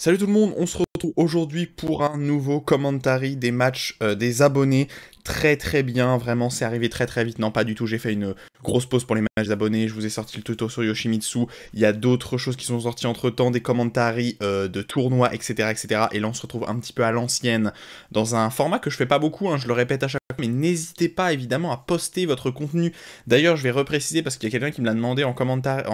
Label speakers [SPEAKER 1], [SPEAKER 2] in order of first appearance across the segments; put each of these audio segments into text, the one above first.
[SPEAKER 1] Salut tout le monde, on se retrouve aujourd'hui pour un nouveau commentary des matchs des abonnés. Très bien, vraiment c'est arrivé très vite. Non, pas du tout, j'ai fait une grosse pause pour les matchs d'abonnés, je vous ai sorti le tuto sur Yoshimitsu, il y a d'autres choses qui sont sorties entre temps, des commentaries de tournois, etc. Et là on se retrouve un petit peu à l'ancienne, dans un format que je fais pas beaucoup, hein, je le répète à chaque fois, mais n'hésitez pas évidemment à poster votre contenu. D'ailleurs je vais repréciser parce qu'il y a quelqu'un qui me l'a demandé en commentaire,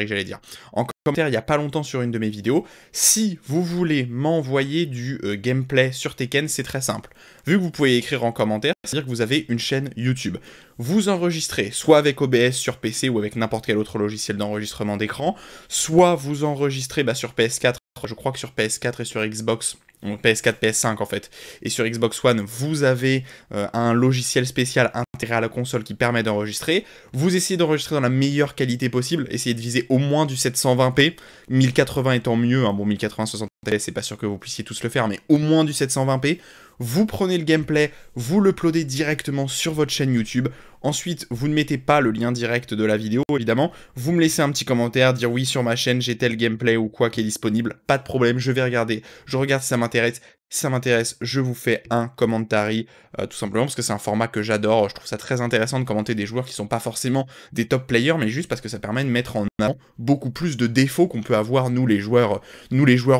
[SPEAKER 1] j'allais dire, en commentaire il y a pas longtemps sur une de mes vidéos. Si vous voulez m'envoyer du gameplay sur Tekken, c'est très simple. Vu que vous pouvez écrire en commentaire, c'est-à-dire que vous avez une chaîne YouTube. Vous enregistrez soit avec OBS sur PC ou avec n'importe quel autre logiciel d'enregistrement d'écran, soit vous enregistrez sur PS4, je crois que sur PS4 et sur Xbox, PS4, PS5 en fait, et sur Xbox One, vous avez un logiciel spécial intégré à la console qui permet d'enregistrer. Vous essayez d'enregistrer dans la meilleure qualité possible, essayez de viser au moins du 720p, 1080 étant mieux, hein, bon 1080 60 fps, c'est pas sûr que vous puissiez tous le faire, mais au moins du 720p. Vous prenez le gameplay, vous l'uploadez directement sur votre chaîne YouTube. Ensuite, vous ne mettez pas le lien direct de la vidéo, évidemment. Vous me laissez un petit commentaire, dire oui, sur ma chaîne, j'ai tel gameplay ou quoi qui est disponible. Pas de problème, je vais regarder. Je regarde si ça m'intéresse. Si ça m'intéresse, je vous fais un commentary, tout simplement parce que c'est un format que j'adore. Je trouve ça très intéressant de commenter des joueurs qui sont pas forcément des top players, mais juste parce que ça permet de mettre en avant beaucoup plus de défauts qu'on peut avoir, nous les joueurs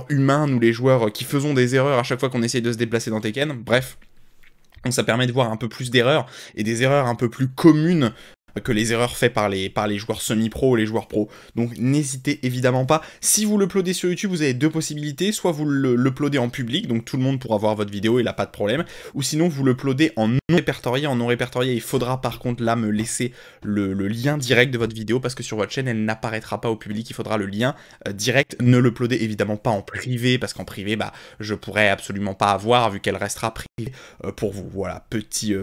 [SPEAKER 1] humains, nous les joueurs qui faisons des erreurs à chaque fois qu'on essaye de se déplacer dans Tekken. Bref. Donc ça permet de voir un peu plus d'erreurs, et des erreurs un peu plus communes que les erreurs faites par les joueurs semi-pro ou les joueurs pro. Donc n'hésitez évidemment pas. Si vous l'uploadez sur YouTube, vous avez deux possibilités. Soit vous l'uploadez en public, donc tout le monde pourra voir votre vidéo, il n'a pas de problème. Ou sinon vous l'uploadez en non répertorié. En non répertorié, il faudra par contre là me laisser le lien direct de votre vidéo, parce que sur votre chaîne, elle n'apparaîtra pas au public. Il faudra le lien direct. Ne l'uploadez évidemment pas en privé, parce qu'en privé, je pourrais absolument pas avoir, vu qu'elle restera privée pour vous. Voilà, petit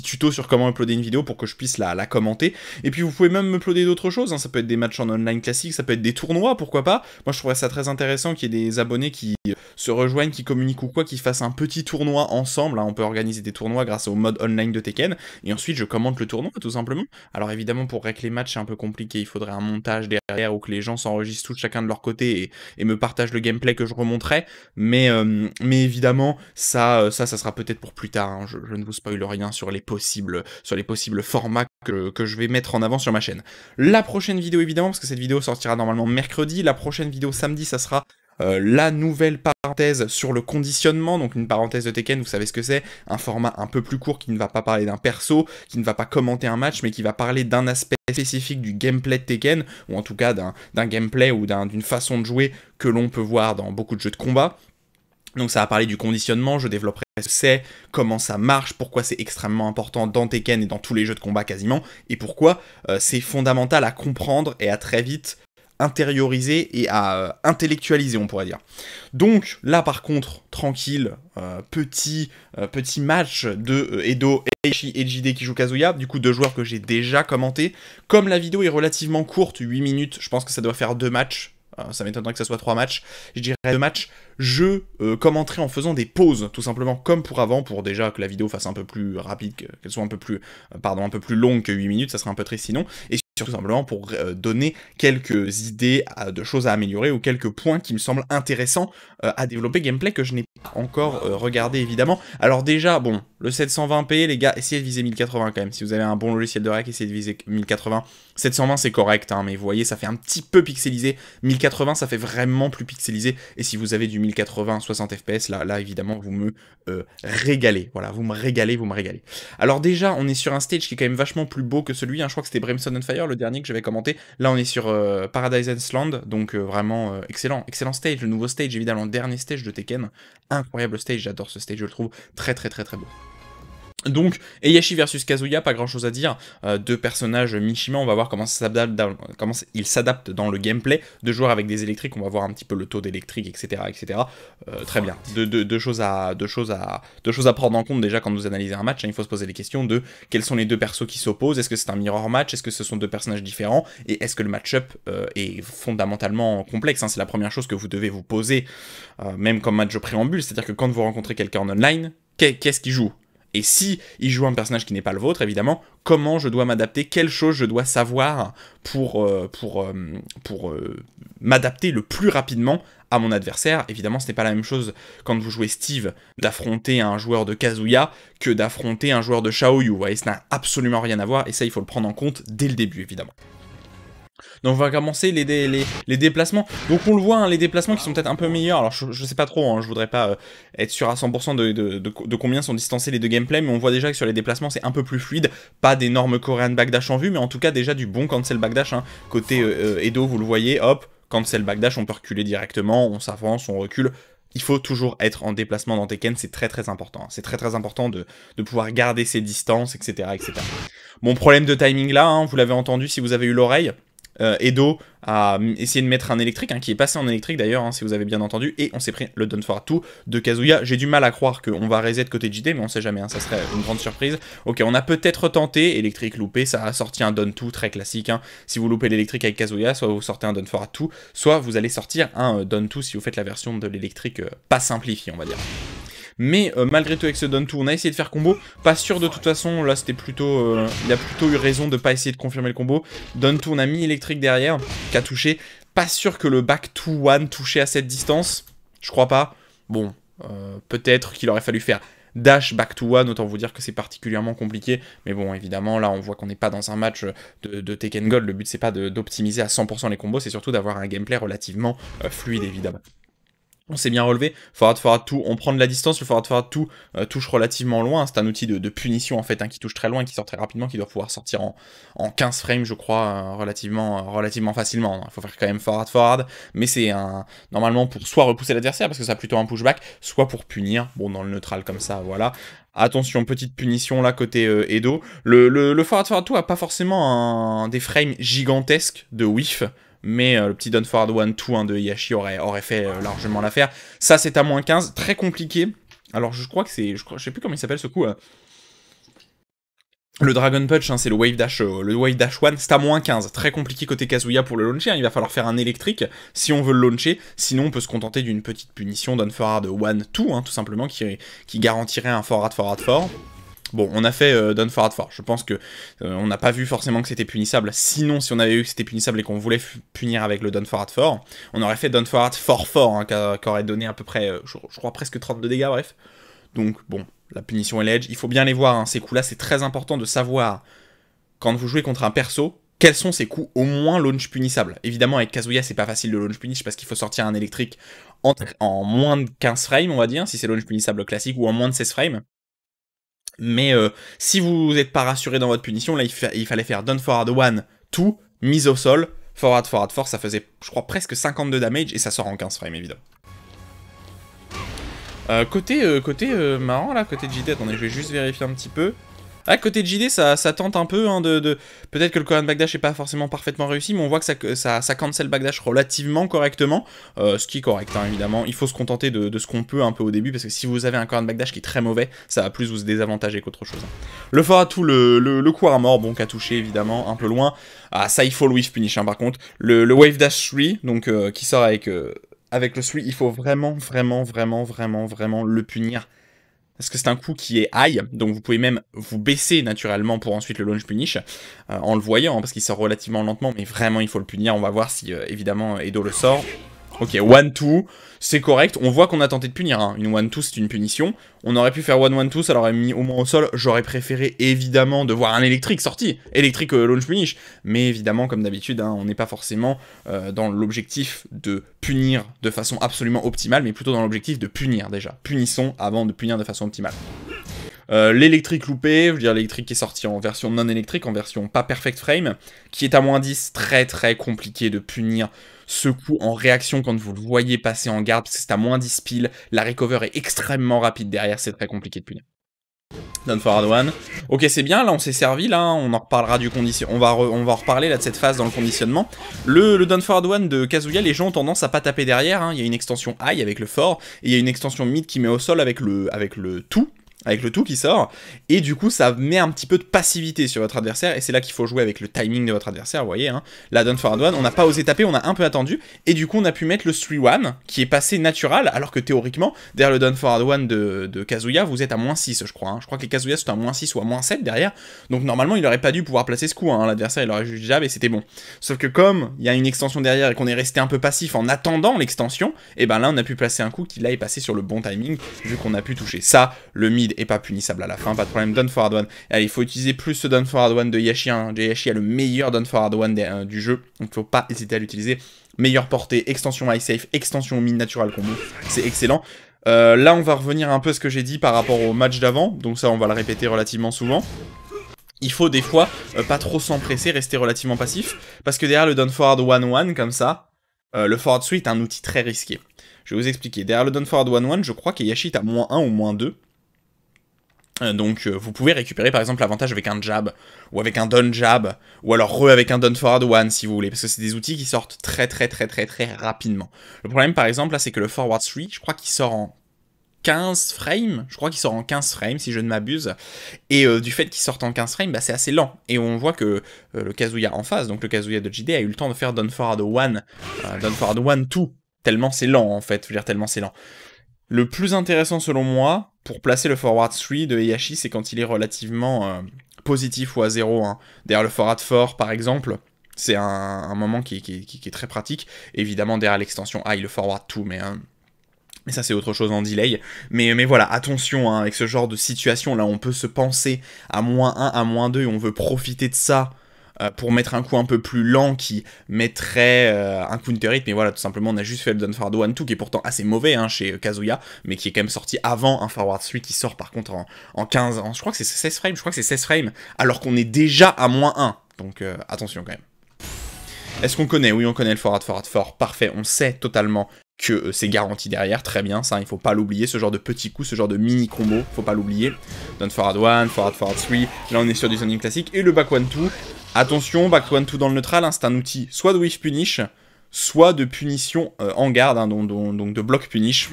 [SPEAKER 1] tuto sur comment uploader une vidéo pour que je puisse la commenter. Et puis vous pouvez même m'uploader d'autres choses, hein. Ça peut être des matchs en online classiques, ça peut être des tournois, pourquoi pas. Moi je trouverais ça très intéressant qu'il y ait des abonnés qui se rejoignent, qui communiquent ou quoi, qui fassent un petit tournoi ensemble, hein. On peut organiser des tournois grâce au mode online de Tekken, et ensuite je commente le tournoi tout simplement. Alors évidemment pour régler les matchs c'est un peu compliqué, il faudrait un montage derrière, ou que les gens s'enregistrent tous chacun de leur côté et me partagent le gameplay que je remonterai, mais évidemment ça sera peut-être pour plus tard, hein. Je ne vous spoil rien sur les possibles formats que je vais mettre en avant sur ma chaîne. La prochaine vidéo évidemment, parce que cette vidéo sortira normalement mercredi, la prochaine vidéo samedi, ça sera la nouvelle parenthèse sur le conditionnement, donc une parenthèse de Tekken, vous savez ce que c'est, un format un peu plus court qui ne va pas parler d'un perso, qui ne va pas commenter un match, mais qui va parler d'un aspect spécifique du gameplay de Tekken, ou en tout cas d'un gameplay ou d'une façon de jouer que l'on peut voir dans beaucoup de jeux de combat. Donc ça va parler du conditionnement, je développerai ce que c'est, comment ça marche, pourquoi c'est extrêmement important dans Tekken et dans tous les jeux de combat quasiment, et pourquoi c'est fondamental à comprendre et à très vite intérioriser et à intellectualiser, on pourrait dire. Donc là par contre, tranquille, petit match de Edo, Heishi et JD qui jouent Kazuya, du coup deux joueurs que j'ai déjà commenté. Comme la vidéo est relativement courte, 8 minutes, je pense que ça doit faire 2 matchs. Ça m'étonnerait que ça soit 3 matchs, je dirais 2 matchs, je commenterai en faisant des pauses, tout simplement comme pour avant, pour déjà que la vidéo fasse un peu plus rapide, qu'elle soit un peu plus longue que 8 minutes, ça serait un peu triste sinon, et surtout simplement pour donner quelques idées de choses à améliorer, ou quelques points qui me semblent intéressants à développer gameplay que je n'ai pas encore regardé évidemment. Alors déjà, bon, le 720p, les gars, essayez de viser 1080 quand même, si vous avez un bon logiciel de rec, essayez de viser 1080, 720 c'est correct, hein, mais vous voyez, ça fait un petit peu pixelisé, 1080 ça fait vraiment plus pixelisé, et si vous avez du 1080 60 fps, là évidemment vous me régalez, voilà, vous me régalez. Alors déjà, on est sur un stage qui est quand même vachement plus beau que celui, hein, je crois que c'était Brimstone and Fire, le dernier que j'avais commenté. Là on est sur Paradise Island, donc vraiment excellent stage, le nouveau stage évidemment, le dernier stage de Tekken, incroyable stage, j'adore ce stage, je le trouve très beau. Donc, Heihachi versus Kazuya, pas grand chose à dire, deux personnages Mishima, on va voir comment ils s'adaptent dans le gameplay, deux joueurs avec des électriques, on va voir un petit peu le taux d'électrique, etc. Très bien, deux choses à prendre en compte déjà quand vous analysez un match, hein. Il faut se poser les questions de quels sont les deux persos qui s'opposent, est-ce que c'est un mirror match, est-ce que ce sont deux personnages différents, et est-ce que le match-up est fondamentalement complexe, hein. C'est la première chose que vous devez vous poser, même comme match de préambule, c'est-à-dire que quand vous rencontrez quelqu'un en online, qu'est-ce qu'il joue ? Et si il joue un personnage qui n'est pas le vôtre, évidemment, comment je dois m'adapter, quelles choses je dois savoir pour m'adapter le plus rapidement à mon adversaire. Évidemment, ce n'est pas la même chose quand vous jouez Steve d'affronter un joueur de Kazuya que d'affronter un joueur de Xiaoyu. Vous voyez, ça n'a absolument rien à voir, et ça, il faut le prendre en compte dès le début, évidemment. Donc on va commencer les déplacements. Donc on le voit, hein, les déplacements qui sont peut-être un peu meilleurs. Alors je sais pas trop, hein, je voudrais pas être sûr à 100% de combien sont distancés les deux gameplays, mais on voit déjà que sur les déplacements c'est un peu plus fluide. Pas d'énormes Korean backdash en vue, mais en tout cas déjà du bon cancel backdash. Hein. Côté Edo, vous le voyez, hop, cancel backdash, on peut reculer directement, on s'avance, on recule. Il faut toujours être en déplacement dans Tekken, c'est très important. Hein. C'est très important de pouvoir garder ses distances, etc. Bon, problème de timing là, hein, vous l'avez entendu si vous avez eu l'oreille. Edo a essayé de mettre un électrique, hein, qui est passé en électrique d'ailleurs, hein, si vous avez bien entendu, et on s'est pris le Done for 2 de Kazuya. J'ai du mal à croire qu'on va reset côté JD, mais on sait jamais, hein, ça serait une grande surprise. Ok, on a peut-être tenté, électrique loupé, ça a sorti un Done 2 très classique. Hein. Si vous loupez l'électrique avec Kazuya, soit vous sortez un Done for 2, soit vous allez sortir un Done 2 si vous faites la version de l'électrique pas simplifiée, on va dire. Mais malgré tout avec ce Done 2, on a essayé de faire combo, pas sûr de toute façon, là c'était plutôt, il a plutôt eu raison de pas essayer de confirmer le combo. Done 2, on a mis électrique derrière, qui a touché, pas sûr que le back 2-1 touchait à cette distance, je crois pas. Bon, peut-être qu'il aurait fallu faire dash back to one, autant vous dire que c'est particulièrement compliqué, mais bon évidemment là on voit qu'on n'est pas dans un match de Tekken Gold, le but c'est pas d'optimiser à 100% les combos, c'est surtout d'avoir un gameplay relativement fluide évidemment. On s'est bien relevé, forward 2, on prend de la distance, le forward 2 touche relativement loin, c'est un outil de punition en fait, hein, qui touche très loin et qui sort très rapidement, qui doit pouvoir sortir en 15 frames je crois, relativement facilement. Il faut faire quand même forward, mais c'est normalement pour soit repousser l'adversaire, parce que ça a plutôt un pushback, soit pour punir, bon dans le neutral comme ça, voilà. Attention, petite punition là côté Edo. Le forward 2 a pas forcément des frames gigantesques de whiff, mais le petit Done Forward 1-2 hein, de Hiyashi aurait fait largement l'affaire. Ça, c'est à moins 15, très compliqué. Alors, je crois que c'est... Je sais plus comment il s'appelle ce coup. Le Dragon Punch, hein, c'est le Wave Dash 1, c'est à moins 15. Très compliqué côté Kazuya pour le launcher. Hein. Il va falloir faire un électrique si on veut le launcher. Sinon, on peut se contenter d'une petite punition Done Forward 1-2, hein, tout simplement, qui garantirait un Forward 4. Bon, on a fait Done Forward 4. Je pense que on n'a pas vu forcément que c'était punissable. Sinon, si on avait vu que c'était punissable et qu'on voulait punir avec le Done Forward 4, on aurait fait Done Forward 4, hein, qui aurait donné à peu près, je crois, presque 32 dégâts, bref. Donc, bon, la punition et l'edge, il faut bien les voir, hein, ces coups-là, c'est très important de savoir, quand vous jouez contre un perso, quels sont ces coups au moins launch punissables. Évidemment, avec Kazuya, c'est pas facile de launch punish, parce qu'il faut sortir un électrique en moins de 15 frames, on va dire, si c'est launch punissable classique, ou en moins de 16 frames. Mais si vous n'êtes pas rassuré dans votre punition, là il fallait faire Done Forward 1-2, mise au sol, Forward 4, ça faisait je crois presque 52 damage et ça sort en 15 frames évidemment. Côté marrant là, côté JD, attendez je vais juste vérifier un petit peu. Ah, côté JD, ça tente un peu, hein, peut-être que le Korean backdash n'est pas forcément parfaitement réussi, mais on voit que ça cancel backdash relativement correctement, ce qui est correct, hein, évidemment. Il faut se contenter de ce qu'on peut un peu au début, parce que si vous avez un Korean backdash qui est très mauvais, ça va plus vous désavantager qu'autre chose. Le forward 2, le coup armor, bon, qu'a touché, évidemment, un peu loin. Ah, ça, il faut le whiff punish, hein, par contre. Le wave dash 3, donc, qui sort avec le 3, il faut vraiment le punir. Parce que c'est un coup qui est high, donc vous pouvez même vous baisser naturellement pour ensuite le launch punish, en le voyant, hein, parce qu'il sort relativement lentement, mais vraiment il faut le punir, on va voir si évidemment Edo le sort. Ok, 1-2, c'est correct, on voit qu'on a tenté de punir, hein. Une 1-2 c'est une punition, on aurait pu faire 1-1-2, ça l'aurait mis au moins au sol, j'aurais préféré évidemment de voir un électrique sorti, électrique launch punish, mais évidemment comme d'habitude, hein, on n'est pas forcément dans l'objectif de punir de façon absolument optimale, mais plutôt dans l'objectif de punir déjà, punissons avant de punir de façon optimale. L'électrique loupé, je veux dire l'électrique qui est sorti en version non électrique, en version pas perfect frame, qui est à moins 10, très compliqué de punir ce coup en réaction quand vous le voyez passer en garde, parce que c'est à moins 10 piles, la recover est extrêmement rapide derrière, c'est très compliqué de punir. Done Forward 1. Ok, c'est bien, là on s'est servi, là, on en reparlera du condition. On va en reparler là de cette phase dans le conditionnement. Le Done Forward 1 de Kazuya, les gens ont tendance à pas taper derrière, hein. Il y a une extension high avec le fort, et il y a une extension mid qui met au sol avec le tout. avec le tout qui sort, et du coup ça met un petit peu de passivité sur votre adversaire, et c'est là qu'il faut jouer avec le timing de votre adversaire, vous voyez, hein. Là, Done for Hard One, on n'a pas osé taper, on a un peu attendu, et du coup on a pu mettre le 3-1, qui est passé natural, alors que théoriquement, derrière le Done for Hard One de Kazuya, vous êtes à -6, je crois, hein. Je crois que les Kazuya sont à -6 ou à -7 derrière, donc normalement il aurait pas dû pouvoir placer ce coup, hein. L'adversaire il aurait juste jab, et c'était bon. Sauf que comme il y a une extension derrière, et qu'on est resté un peu passif en attendant l'extension, et ben là on a pu placer un coup qui là est passé sur le bon timing, vu qu'on a pu toucher ça, le mid est pas punissable à la fin, pas de problème, Done for Hard One. Allez, il faut utiliser plus ce Done for Hard One de Yashi, hein. Yashi a le meilleur Done for Hard One du jeu, donc faut pas hésiter à l'utiliser. Meilleure portée, extension high safe, extension mid natural combo, c'est excellent. Là on va revenir un peu à ce que j'ai dit par rapport au match d'avant, donc ça on va le répéter relativement souvent. Il faut des fois pas trop s'empresser, rester relativement passif, parce que derrière le Done for Hard 1-1 comme ça, le forward 3 est un outil très risqué. Je vais vous expliquer. Derrière le Done for Hard 1-1, je crois qu'Yashi est à -1 ou -2. Donc vous pouvez récupérer par exemple l'avantage avec un jab, ou avec un done jab, ou alors avec un Done for Hard 1 si vous voulez, parce que c'est des outils qui sortent très rapidement. Le problème par exemple là c'est que le forward 3, je crois qu'il sort en 15 frames, je crois qu'il sort en 15 frames si je ne m'abuse, et du fait qu'il sorte en 15 frames, bah, c'est assez lent, et on voit que le Kazuya en face, donc le Kazuya de JD a eu le temps de faire Done for Hard 1, Done for Hard 1 tout, tellement c'est lent en fait, je veux dire tellement c'est lent. Le plus intéressant selon moi, pour placer le forward 3 de Heihachi, c'est quand il est relativement positif ou à 0, hein. Derrière le forward 4 par exemple, c'est un moment qui est très pratique, évidemment derrière l'extension high, le forward 2, mais ça c'est autre chose en delay, mais voilà, attention, hein, avec ce genre de situation, là on peut se penser à -1, à -2, et on veut profiter de ça pour mettre un coup un peu plus lent qui mettrait un counter hit, mais voilà, tout simplement on a juste fait le Done for Hard 1-2, qui est pourtant assez mauvais hein, chez Kazuya, mais qui est quand même sorti avant un forward 3 qui sort par contre en 15, je crois que c'est 16 frames, alors qu'on est déjà à -1, donc attention quand même. Est-ce qu'on connaît? Oui, on connaît le forward 4, parfait, on sait totalement que c'est garanti derrière, très bien, ça, il faut pas l'oublier, ce genre de petits coups, ce genre de mini combo, faut pas l'oublier. Done for Hard 1, forward 3, là on est sur du zoning classique, et le back 1-2, attention, back 1-2 dans le neutral, hein, c'est un outil soit de whiff punish, soit de punition en garde, hein, donc de block punish.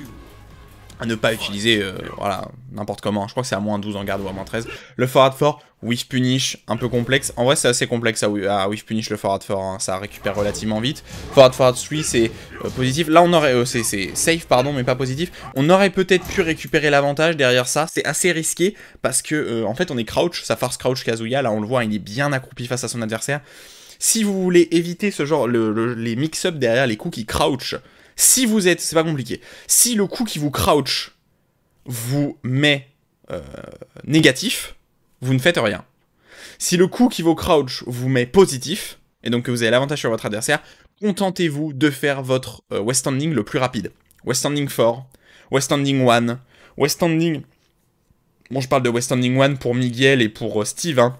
[SPEAKER 1] À ne pas utiliser, voilà, n'importe comment, je crois que c'est à -12 en garde ou à -13. Le forward 4, whiff punish, un peu complexe, en vrai c'est assez complexe à whiff punish le forward 4, hein. Ça récupère relativement vite. Forward 3 c'est positif, là on aurait, c'est safe pardon, mais pas positif. On aurait peut-être pu récupérer l'avantage derrière ça, c'est assez risqué, parce que en fait on est crouch, ça force crouch Kazuya, là on le voit, il est bien accroupi face à son adversaire. Si vous voulez éviter ce genre, les mix-up derrière les coups qui crouch, si vous êtes, c'est pas compliqué, si le coup qui vous crouch vous met négatif, vous ne faites rien. Si le coup qui vous crouch vous met positif, et donc que vous avez l'avantage sur votre adversaire, contentez-vous de faire votre West Standing le plus rapide. West Standing 4, West Standing 1, West Standing... Bon, je parle de West Standing 1 pour Miguel et pour Steve, hein.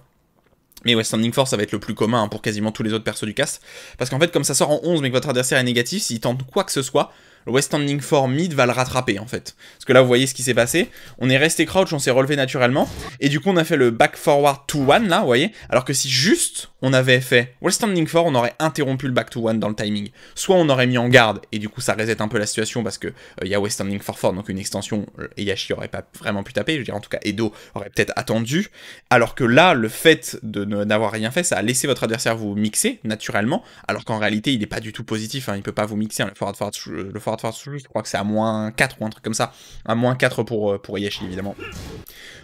[SPEAKER 1] Mais West Standing 4, ça va être le plus commun hein, pour quasiment tous les autres persos du cast. Parce qu'en fait, comme ça sort en 11 mais que votre adversaire est négatif, s'il tente quoi que ce soit, le West Standing 4 mid va le rattraper en fait. Parce que là, vous voyez ce qui s'est passé. On est resté crouch, on s'est relevé naturellement. Et du coup, on a fait le back forward to 1 là, vous voyez. Alors que si juste on avait fait West Standing 4, on aurait interrompu le back to 1 dans le timing. Soit on aurait mis en garde, et du coup, ça reset un peu la situation parce que il y a West Standing 4, donc une extension, Heihachi aurait pas vraiment pu taper. Je veux dire, en tout cas, Edo aurait peut-être attendu. Alors que là, le fait de n'avoir rien fait, ça a laissé votre adversaire vous mixer naturellement. Alors qu'en réalité, il n'est pas du tout positif. Hein, il peut pas vous mixer. Hein, le forward 4, je crois que c'est à -4 ou un truc comme ça. À -4 pour Heihachi, évidemment.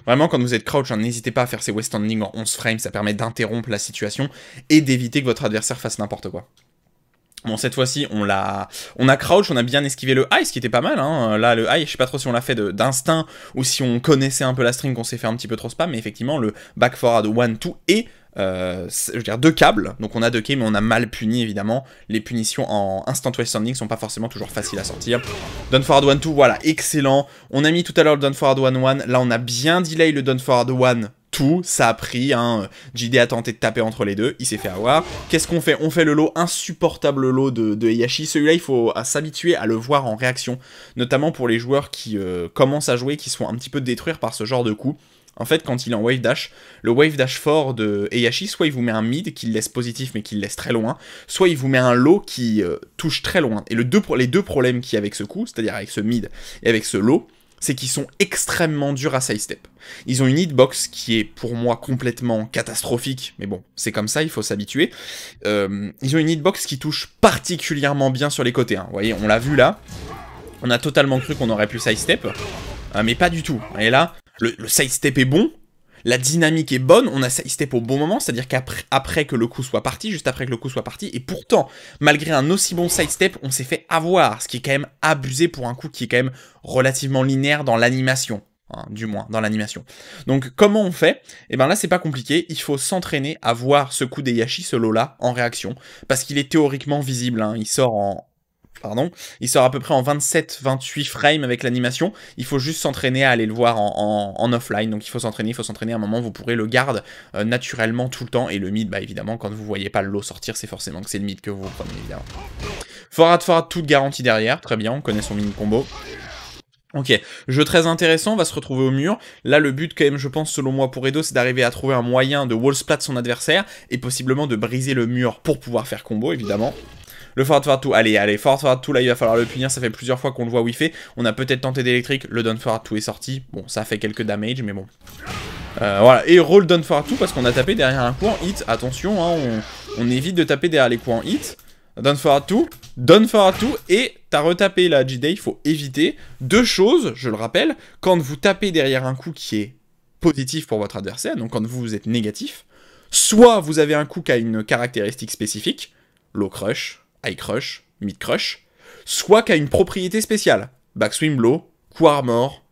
[SPEAKER 1] Vraiment, quand vous êtes crouch, hein, n'hésitez pas à faire ces West Standing en 11 frames. Ça permet d'interrompre la situation et d'éviter que votre adversaire fasse n'importe quoi. Bon, cette fois-ci, on a crouch, on a bien esquivé le high, ce qui était pas mal, hein. Là, le high, je sais pas trop si on l'a fait d'instinct, ou si on connaissait un peu la string, qu'on s'est fait un petit peu trop spam, mais effectivement, le back forward 1-2 et, je veux dire, 2 câbles, donc on a 2 câbles, mais on a mal puni, évidemment. Les punitions en instant west standing sont pas forcément toujours faciles à sortir. Done forward 1-2, voilà, excellent. On a mis tout à l'heure le done forward 1-1, là, on a bien delay le done forward 1, tout, ça a pris, hein. JD a tenté de taper entre les deux, il s'est fait avoir. Qu'est-ce qu'on fait? On fait le lot, insupportable lot de Heihachi. Celui-là, il faut s'habituer à le voir en réaction, notamment pour les joueurs qui commencent à jouer, qui se font un petit peu détruire par ce genre de coup. En fait, quand il est en wave dash, le wave dash fort de Heihachi, soit il vous met un mid qui le laisse positif mais qui le laisse très loin, soit il vous met un low qui touche très loin. Et les deux problèmes qu'il y a avec ce coup, c'est-à-dire avec ce mid et avec ce low, c'est qu'ils sont extrêmement durs à sidestep. Ils ont une hitbox qui est pour moi complètement catastrophique, mais bon, c'est comme ça, il faut s'habituer. Ils ont une hitbox qui touche particulièrement bien sur les côtés, hein. Vous voyez, on l'a vu là, on a totalement cru qu'on aurait pu sidestep, mais pas du tout. Et là, le sidestep est bon, la dynamique est bonne, on a sidestep au bon moment, c'est-à-dire qu'après que le coup soit parti, juste après que le coup soit parti, et pourtant, malgré un aussi bon sidestep, on s'est fait avoir, ce qui est quand même abusé pour un coup qui est quand même relativement linéaire dans l'animation, hein, du moins, dans l'animation. Donc, comment on fait? Eh ben là, c'est pas compliqué, il faut s'entraîner à voir ce coup d'Eyashi, ce lot-là, en réaction, parce qu'il est théoriquement visible, hein, il sort à peu près en 27-28 frames avec l'animation. Il faut juste s'entraîner à aller le voir en offline. Donc il faut s'entraîner à un moment, vous pourrez le garder naturellement tout le temps. Et le mid, bah évidemment, quand vous voyez pas le lot sortir, c'est forcément que c'est le mid que vous prenez, évidemment. Forward, toute garantie derrière. Très bien, on connaît son mini combo. Ok, jeu très intéressant, on va se retrouver au mur. Là, le but, quand même, je pense, selon moi, pour Edo, c'est d'arriver à trouver un moyen de wall splat son adversaire et possiblement de briser le mur pour pouvoir faire combo, évidemment. Le forward 2, allez, forward 2, là il va falloir le punir, ça fait plusieurs fois qu'on le voit où il fait. On a peut-être tenté d'électrique, le down forward 2 est sorti. Bon, ça a fait quelques damage, mais bon. Voilà, et roll down forward 2 parce qu'on a tapé derrière un coup en hit. Attention, hein, on évite de taper derrière les coups en hit. Down forward 2, et t'as retapé la J-Day, il faut éviter. Deux choses, je le rappelle, quand vous tapez derrière un coup qui est positif pour votre adversaire, donc quand vous êtes négatif, soit vous avez un coup qui a une caractéristique spécifique, low crush, high crush, mid crush, soit qui a une propriété spéciale, backswing blow, coup armor,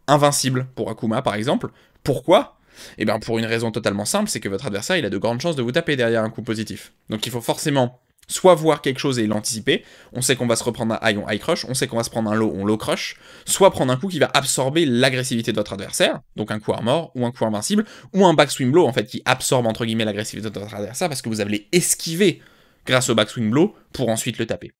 [SPEAKER 1] invincible pour Akuma par exemple. Pourquoi? Eh bien pour une raison totalement simple, c'est que votre adversaire il a de grandes chances de vous taper derrière un coup positif. Donc il faut forcément soit voir quelque chose et l'anticiper, on sait qu'on va se reprendre un high, on high crush, on sait qu'on va se prendre un low, on low crush, soit prendre un coup qui va absorber l'agressivité de votre adversaire, donc un coup armor, ou un coup invincible, ou un backswing blow en fait qui absorbe entre guillemets l'agressivité de votre adversaire parce que vous allez esquiver grâce au backswing blow, pour ensuite le taper.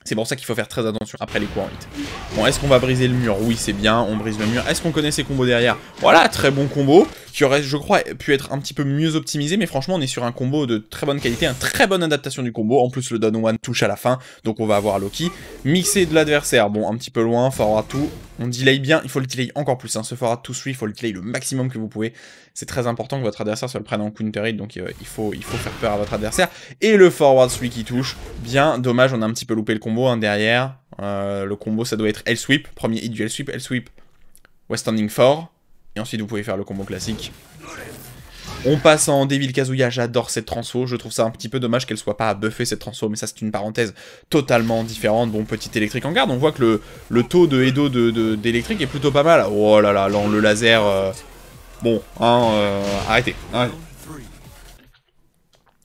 [SPEAKER 1] C'est pour ça qu'il faut faire très attention après les coups en hit. Bon, est-ce qu'on va briser le mur? Oui, c'est bien, on brise le mur. Est-ce qu'on connaît ses combos derrière? Voilà, très bon combo, qui aurait, je crois, pu être un petit peu mieux optimisé, mais franchement, on est sur un combo de très bonne qualité, une très bonne adaptation du combo. En plus, le down one touche à la fin, donc on va avoir Loki. Mixé de l'adversaire, bon, un petit peu loin, forward 2, on delay bien, il faut le delay encore plus, hein. Ce forward 2-3, il faut le delay le maximum que vous pouvez. C'est très important que votre adversaire se le prenne en counter hit, donc il faut faire peur à votre adversaire. Et le forward 3 qui touche, bien, dommage, on a un petit peu loupé le combo, hein, derrière. Le combo, ça doit être L-sweep, premier hit du L-sweep, L-sweep, West Standing 4, et ensuite vous pouvez faire le combo classique. On passe en Devil Kazuya, j'adore cette transfo, je trouve ça un petit peu dommage qu'elle soit pas à buffer cette transfo, mais ça c'est une parenthèse totalement différente. Bon, petit électrique en garde, on voit que le taux de Edo d'électrique est plutôt pas mal. Oh là là, le laser... Bon, hein, arrêtez.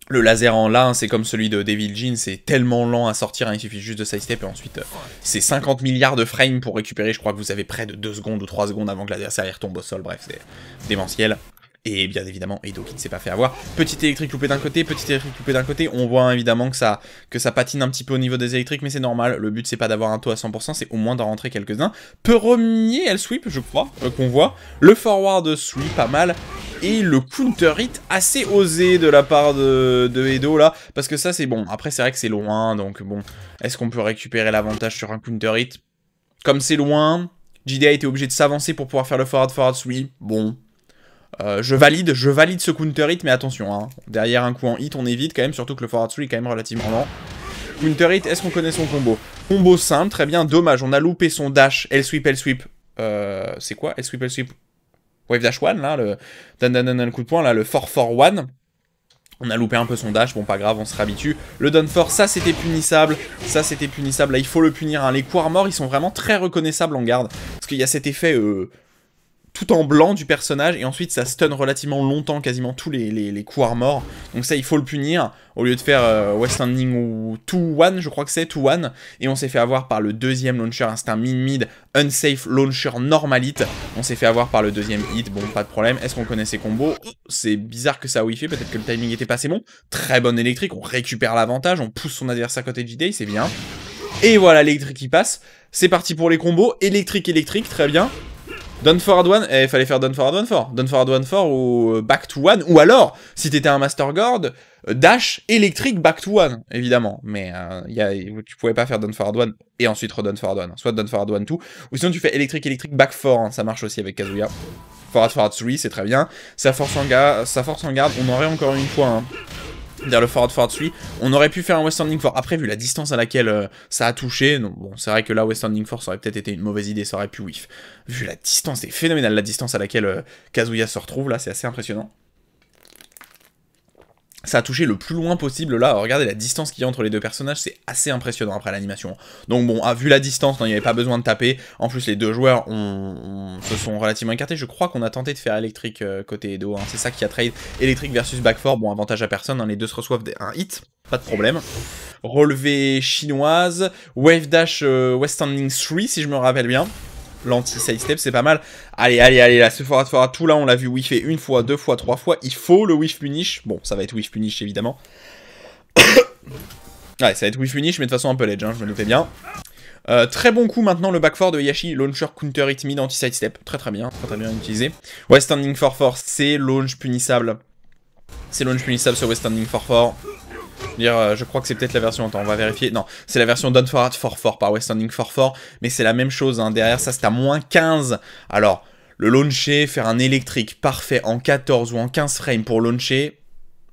[SPEAKER 1] Le laser en lin, c'est comme celui de Devil Jin, c'est tellement lent à sortir, hein, il suffit juste de sidestep et ensuite c'est 50 milliards de frames pour récupérer, je crois que vous avez près de 2 secondes ou 3 secondes avant que l'adversaire retombe au sol, bref, c'est démentiel. Et bien évidemment, Edo qui ne s'est pas fait avoir. Petit électrique loupé d'un côté, on voit hein, évidemment que ça patine un petit peu au niveau des électriques, mais c'est normal, le but c'est pas d'avoir un taux à 100%, c'est au moins d'en rentrer quelques-uns. Premier L-sweep, je crois, qu'on voit. Le forward sweep, pas mal. Et le counter hit assez osé de la part de Edo là, parce que ça c'est bon, après c'est vrai que c'est loin, donc bon, est-ce qu'on peut récupérer l'avantage sur un counter hit? Comme c'est loin, JD a été obligé de s'avancer pour pouvoir faire le forward sweep, bon... je valide ce counter hit, mais attention, hein, derrière un coup en hit, on évite quand même, surtout que le forward 3 est quand même relativement lent. Counter hit, est-ce qu'on connaît son combo? Combo simple, très bien, dommage, on a loupé son dash, L-sweep, c'est quoi? L-sweep, wave dash 1, là, le coup de poing, là, le 4-4-1. On a loupé un peu son dash, bon pas grave, on se réhabitue. Le down 4, ça c'était punissable, là il faut le punir, hein. Les coups armor, ils sont vraiment très reconnaissables en garde, parce qu'il y a cet effet... tout en blanc du personnage, et ensuite ça stun relativement longtemps, quasiment tous les coups armor. Donc ça, il faut le punir, au lieu de faire West Standing ou 2-1, je crois que c'est 2-1, et on s'est fait avoir par le deuxième launcher, hein, c'est un mid-mid unsafe launcher normalite. On s'est fait avoir par le deuxième hit, bon, pas de problème. Est-ce qu'on connaît ses combos? C'est bizarre que ça a whiffé, peut-être que le timing était pas assez bon. Très bonne électrique, on récupère l'avantage, on pousse son adversaire côté J-Day, c'est bien. Et voilà, l'électrique qui passe. C'est parti pour les combos, électrique, très bien. Down forward 1, il fallait faire down forward 1 4. Down forward 1 4 ou back to 1. Ou alors, si t'étais un Master Guard, dash, électrique, back to one, évidemment. Mais tu pouvais pas faire down forward one et ensuite redone forward one. Soit down forward one 2, ou sinon tu fais électrique, électrique, back 4, hein, ça marche aussi avec Kazuya. Forward 3, c'est très bien. Sa force en garde, on aurait encore une fois... Hein, derrière le forward 3, on aurait pu faire un West Standing 4. Après, vu la distance à laquelle ça a touché, non, bon, c'est vrai que là, West Standing 4, ça aurait peut-être été une mauvaise idée, ça aurait pu whiff. Vu la distance, c'est phénoménal la distance à laquelle Kazuya se retrouve, là, c'est assez impressionnant. Ça a touché le plus loin possible, là, regardez la distance qu'il y a entre les deux personnages, c'est assez impressionnant après l'animation. Donc bon, vu la distance, il n'y avait pas besoin de taper, en plus les deux joueurs se sont relativement écartés, je crois qu'on a tenté de faire électrique côté Edo, hein. C'est ça qui a trade électrique versus back 4, bon avantage à personne, hein. Les deux se reçoivent un hit, pas de problème. Relevé chinoise, wave dash West Standing 3 si je me rappelle bien. L'anti-side step, c'est pas mal. Allez, là, ce forward tout là, on l'a vu whiffer une fois, 2 fois, 3 fois. Il faut le whiff punish. Bon, ça va être whiff punish, évidemment. Ouais, ça va être whiff punish, mais de façon un peu ledge, hein, je me doutais bien. Très bon coup maintenant, le back 4 de Yashi. Launcher, counter, hit mid, anti-side step. Très bien utilisé. West Standing 4-4, c'est launch punissable. C'est launch punissable sur West Standing 4-4. Je crois que c'est peut-être la version, attends, on va vérifier. Non, c'est la version Down Forward 4-4 par West Standing 4-4, mais c'est la même chose, hein. Derrière ça, c'est à moins 15. Alors, le launcher, faire un électrique parfait en 14 ou en 15 frames pour launcher,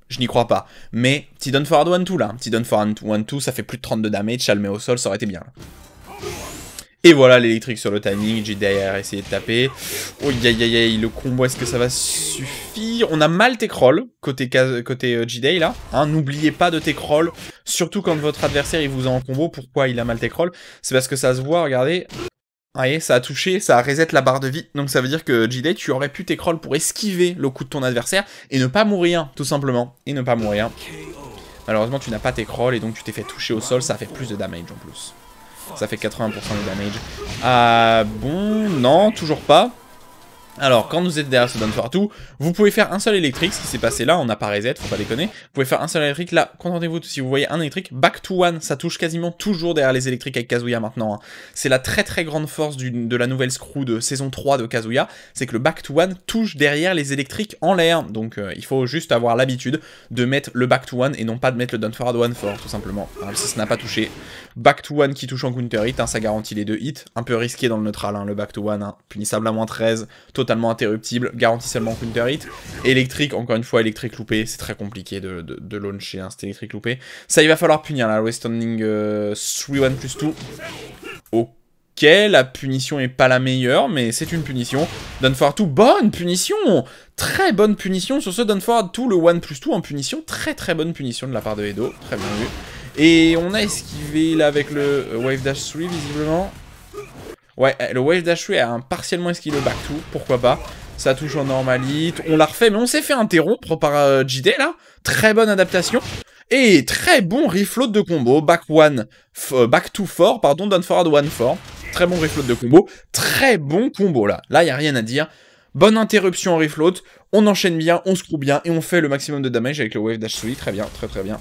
[SPEAKER 1] je n'y crois pas. Mais, petit Down Forward 1-2 là, petit Down Forward 1-2, ça fait plus de 32 damage, ça le met au sol, ça aurait été bien. Là. Et voilà l'électrique sur le timing, J-Day a essayé de taper. Oh aïe, le combo, est-ce que ça va suffire? On a mal T-Crawl côté J-Day là. Hein, n'oubliez pas de T-Crawl, surtout quand votre adversaire il vous a en combo. Pourquoi il a mal T-Crawl? C'est parce que ça se voit, regardez. Vous voyez, ça a touché, ça a reset la barre de vie. Donc ça veut dire que J-Day, tu aurais pu T-Crawl pour esquiver le coup de ton adversaire et ne pas mourir, tout simplement. Et ne pas mourir. Malheureusement, tu n'as pas T-Crawl et donc tu t'es fait toucher au sol, ça fait plus de damage en plus. Ça fait 80% de damage. Bon, non, toujours pas. Alors, quand vous êtes derrière ce Down Forward 2, vous pouvez faire un seul électrique, ce qui s'est passé là, on n'a pas reset, faut pas déconner. Vous pouvez faire un seul électrique, là, contentez-vous, si vous voyez un électrique, back to one, ça touche quasiment toujours derrière les électriques avec Kazuya maintenant. Hein. C'est la très grande force de la nouvelle screw de saison 3 de Kazuya, c'est que le back to one touche derrière les électriques en l'air. Donc il faut juste avoir l'habitude de mettre le back to one et non pas de mettre le Down Forward 1-4, tout simplement. Alors, si ça n'a pas touché, back to one qui touche en counter hit, hein, ça garantit les deux hits. Un peu risqué dans le neutral, hein, le back to one, hein, punissable à moins 13, totalement interruptible, garantit seulement counter hit. Électrique, encore une fois, électrique loupé, c'est très compliqué de launcher, hein, cet électrique loupé. Ça, il va falloir punir, là, West Standing 3-1 plus 2. Ok, la punition est pas la meilleure, mais c'est une punition. Down Forward 2, bonne punition! Très bonne punition sur ce Down Forward 2, le 1 plus 2 en punition. Très bonne punition de la part de Edo, très bien vu. Et on a esquivé, là, avec le Wave Dash 3, visiblement. Ouais, le Wave Dash 3 a partiellement esquivé le back 2, pourquoi pas. Ça touche en normalite, on l'a refait, mais on s'est fait interrompre par JD, là. Très bonne adaptation. Et très bon refloat de combo, back 2 4, pardon, Down Forward 1-4. Très bon refloat de combo, très bon combo, là. Là, il n'y a rien à dire. Bonne interruption en refloat, on enchaîne bien, on screw bien, et on fait le maximum de damage avec le Wave Dash 3, très bien, très bien.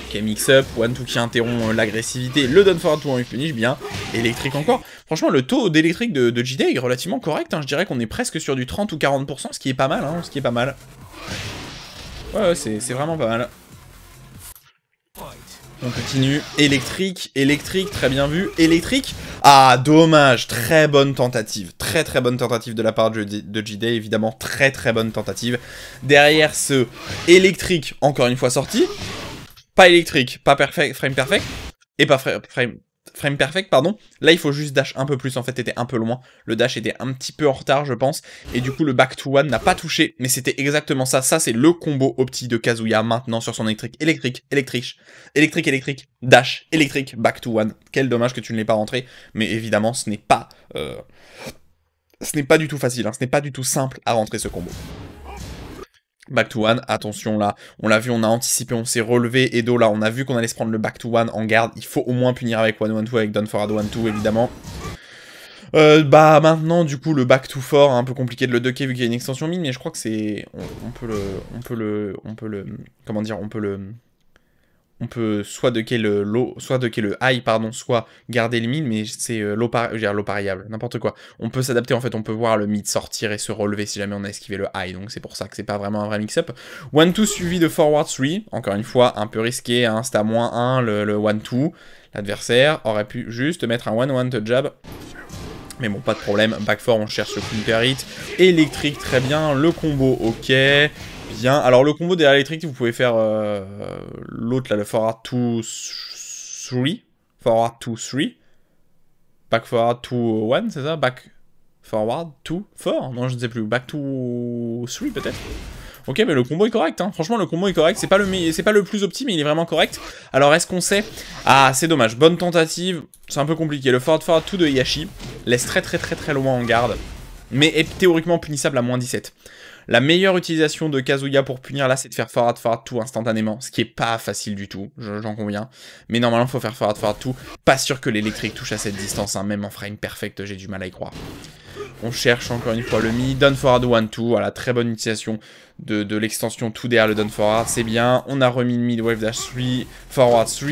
[SPEAKER 1] Ok, mix-up, 1-2 qui interrompt l'agressivité, le Down Forward 2 en finish, bien, électrique encore. Franchement, le taux d'électrique de JD est relativement correct, hein. Je dirais qu'on est presque sur du 30 ou 40%, ce qui est pas mal, hein, Ouais, c'est vraiment pas mal. On continue, électrique, très bien vu, électrique. Ah, dommage, très bonne tentative, très bonne tentative de la part de JD, évidemment, très bonne tentative. Derrière ce électrique, encore une fois sorti. Pas électrique, pas frame perfect, et pas frame perfect, pardon. Là, il faut juste dash un peu plus, en fait, t'étais un peu loin. Le dash était un petit peu en retard, je pense. Et du coup, le back to one n'a pas touché, mais c'était exactement ça. Ça, c'est le combo opti de Kazuya, maintenant, sur son électrique, électrique, dash, électrique, back to one. Quel dommage que tu ne l'aies pas rentré, mais évidemment, ce n'est pas du tout facile, hein. Ce n'est pas du tout simple à rentrer ce combo. Back to one, attention là, on l'a vu, on a anticipé, on s'est relevé, Edo là, on a vu qu'on allait se prendre le back to one en garde, il faut au moins punir avec 1-1-2, avec Down Forward 1-2 évidemment. Bah maintenant du coup le back to 4, un peu compliqué de le ducker vu qu'il y a une extension mine, mais je crois que c'est... On peut le On peut soit ducker le low, soit ducker le high, pardon, soit garder le mid, mais c'est low pariable, n'importe quoi. On peut s'adapter, en fait, on peut voir le mid sortir et se relever si jamais on a esquivé le high, donc c'est pour ça que c'est pas vraiment un vrai mix-up. 1-2 suivi de forward 3, encore une fois, un peu risqué, hein, c'est à -1, le 1-2. L'adversaire aurait pu juste mettre un 1-1 de jab. Mais bon, pas de problème. Back 4, on cherche le counter hit. Électrique, très bien. Le combo, ok. Bien. Alors, le combo derrière électrique, vous pouvez faire l'autre, là, le forward 2-3. Forward 2-3. Back forward 2-1, c'est ça? Back forward 2-4? Non, je ne sais plus. Back 2-3, peut-être? Ok, mais le combo est correct, hein. Franchement, le combo est correct. C'est pas le plus opti, mais il est vraiment correct. Alors, est-ce qu'on sait... Ah, c'est dommage. Bonne tentative. C'est un peu compliqué. Le forward 2 de Heihachi laisse très loin en garde, mais est théoriquement punissable à -17. La meilleure utilisation de Kazuya pour punir là, c'est de faire forward 2 instantanément, ce qui est pas facile du tout, j'en conviens. Mais normalement, il faut faire forward 2. Pas sûr que l'électrique touche à cette distance, hein. Même en frame perfect, j'ai du mal à y croire. On cherche encore une fois le mid, down forward 1-2, voilà, très bonne utilisation de l'extension tout derrière le down forward, c'est bien. On a remis le mid wave dash 3, forward 3,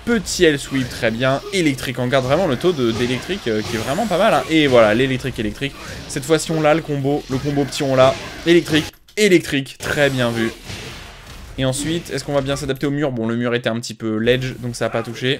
[SPEAKER 1] petit L sweep, très bien. Électrique, on garde vraiment le taux d'électrique qui est vraiment pas mal, hein. Et voilà, l'électrique, électrique. Cette fois-ci, on l'a, le combo petit, on l'a. Électrique, très bien vu. Et ensuite, est-ce qu'on va bien s'adapter au mur? Bon, le mur était un petit peu ledge, donc ça n'a pas touché.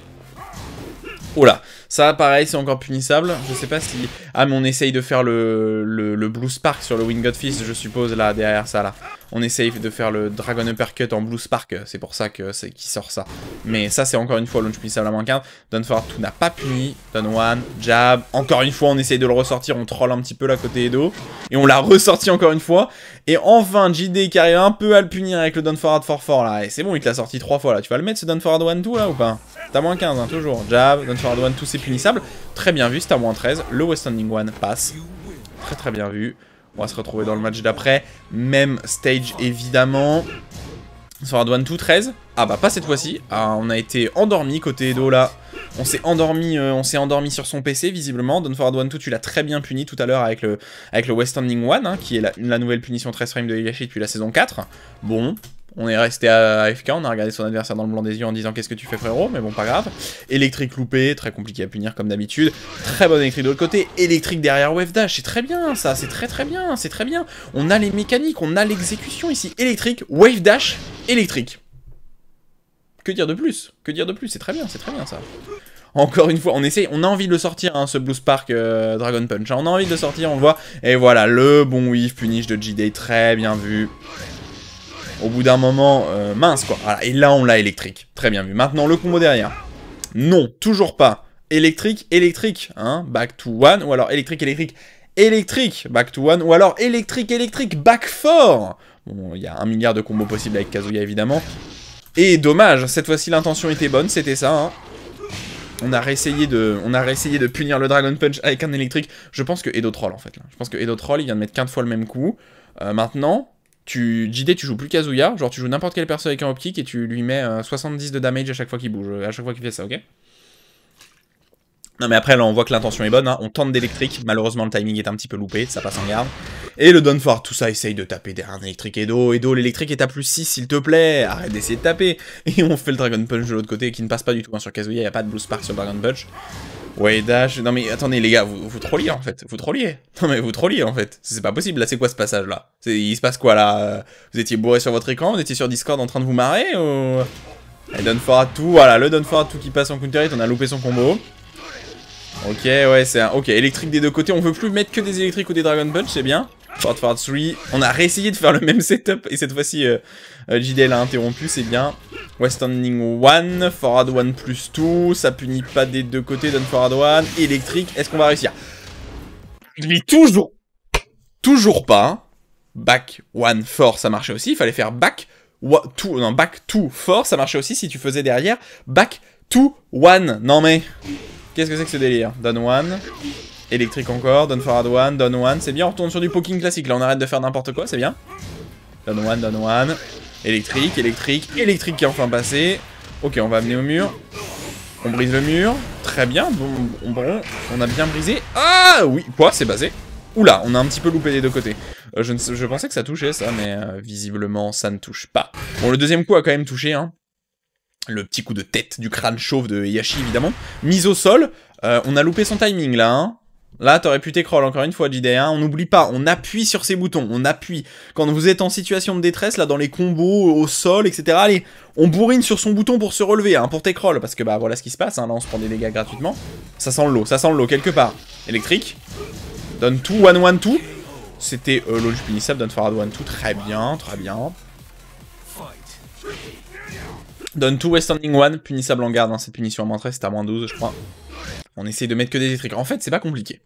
[SPEAKER 1] Oh là, ça pareil, c'est encore punissable. Je sais pas si... Ah, mais on essaye de faire le Blue Spark sur le Winged Fist, je suppose, là, derrière ça, là. On essaye de faire le Dragon Uppercut en Blue Spark, c'est pour ça que c'est qui sort ça. Mais ça, c'est encore une fois launch punissable à -15. Down forward 2 n'a pas puni. Down 1, jab. Encore une fois, on essaye de le ressortir, on troll un petit peu là côté Edo. Et on l'a ressorti encore une fois. Et enfin, JD qui arrive un peu à le punir avec le down forward 4-4 là. Et c'est bon, il te l'a sorti 3 fois là. Tu vas le mettre ce down forward 1-2 là ou pas? T'as -15, hein, toujours. Jab, down forward 1-2, c'est punissable. Très bien vu, c'est à -13. Le West Standing 1 passe. Très bien vu. On va se retrouver dans le match d'après. Même stage évidemment. Forward 1-2, 13. Ah bah pas cette fois-ci. Ah, on a été endormi côté Edo là. On s'est endormi sur son PC visiblement. Down forward 1-2, tu l'as très bien puni tout à l'heure avec le West Standing 1, hein, qui est la nouvelle punition 13 frames de Heihachi depuis la saison 4. Bon, on est resté à AFK, on a regardé son adversaire dans le blanc des yeux en disant qu'est-ce que tu fais frérot, mais bon pas grave. Électrique loupé, très compliqué à punir comme d'habitude. Très bonne électrique de l'autre côté, électrique derrière wave dash, c'est très bien ça, c'est très bien, c'est très bien. On a les mécaniques, on a l'exécution ici. Électrique, wave dash, électrique. Que dire de plus? Que dire de plus? C'est très bien ça. Encore une fois, on a envie de le sortir, hein, ce Blue Spark Dragon Punch. Hein, on a envie de le sortir, on le voit. Et voilà, le bon whiff punish de JD, très bien vu. Au bout d'un moment, mince quoi. Voilà, et là, on l'a électrique. Très bien vu. Maintenant, le combo derrière. Non, toujours pas. Électrique, hein. Back to 1, ou alors électrique, back to 1, ou alors électrique, back 4. Bon, il y a 1 milliard de combos possibles avec Kazuya, évidemment. Et dommage, cette fois-ci l'intention était bonne, c'était ça, hein. On a réessayé de punir le Dragon Punch avec un électrique. Je pense que Edo troll en fait là. Je pense que Edo troll, il vient de mettre 15 fois le même coup. Maintenant, JD, tu joues plus Kazuya, genre tu joues n'importe quel perso avec un optique et tu lui mets 70 de damage à chaque fois qu'il bouge, à chaque fois qu'il fait ça, ok? Non mais après là on voit que l'intention est bonne, hein. On tente d'électrique, malheureusement le timing est un petit peu loupé, ça passe en garde. Et le down forward, tout ça essaye de taper derrière un électrique Edo, l'électrique est à +6 s'il te plaît, arrête d'essayer de taper. Et on fait le Dragon Punch de l'autre côté qui ne passe pas du tout, hein, sur Kazuya, il n'y a pas de Blue Spark sur Dragon Punch. Ouais dash, non mais attendez les gars, vous trolliez en fait, Non mais vous trolliez en fait, c'est pas possible, là c'est quoi ce passage là? Il se passe quoi là? Vous étiez bourré sur votre écran, vous étiez sur Discord en train de vous marrer ou... Et down forward tout, voilà, le down forward tout qui passe en counter hit, on a loupé son combo. Ok, ouais, c'est un... Ok, électrique des deux côtés, on veut plus mettre que des électriques ou des Dragon Punch, c'est bien. Forward 3, on a réessayé de faire le même setup, et cette fois-ci, JDL a interrompu, c'est bien. West Standing 1, forward 1 +2, ça punit pas des deux côtés, down forward 1, électrique, est-ce qu'on va réussir? Je dis toujours pas. Back 1 fort, ça marchait aussi, il fallait faire back 2 fort, ça marchait aussi si tu faisais derrière back 2 1, non mais... Qu'est-ce que c'est que ce délire? Down 1, électrique encore, down forward 1, down 1, c'est bien, on retourne sur du poking classique, là on arrête de faire n'importe quoi, c'est bien. Down 1, électrique qui est enfin passé. Ok, on va amener au mur. On brise le mur, très bien, bon, on a bien brisé. Ah oui, quoi, c'est basé. Oula, on a un petit peu loupé des deux côtés. Je pensais que ça touchait ça, mais visiblement ça ne touche pas. Bon, le deuxième coup a quand même touché, hein. Le petit coup de tête du crâne chauve de Heihachi, évidemment. Mise au sol. On a loupé son timing, là, hein. Là, t'aurais pu t'écroll, encore une fois, JD1. On n'oublie pas, on appuie sur ces boutons. On appuie. Quand vous êtes en situation de détresse, là, dans les combos, au sol, etc. Allez, on bourrine sur son bouton pour se relever, hein, pour t'écroll. Parce que, bah, voilà ce qui se passe, hein. Là, on se prend des dégâts gratuitement. Ça sent le lot, quelque part. Électrique. Donne tout, 1-1-2. C'était launch punissable, donne forward 1-2. Très bien, très bien. Donne tout, West Standing 1, punissable en garde, hein, cette punition à moins 13, c'était à moins 12, je crois. On essaye de mettre que des électriques. En fait, c'est pas compliqué.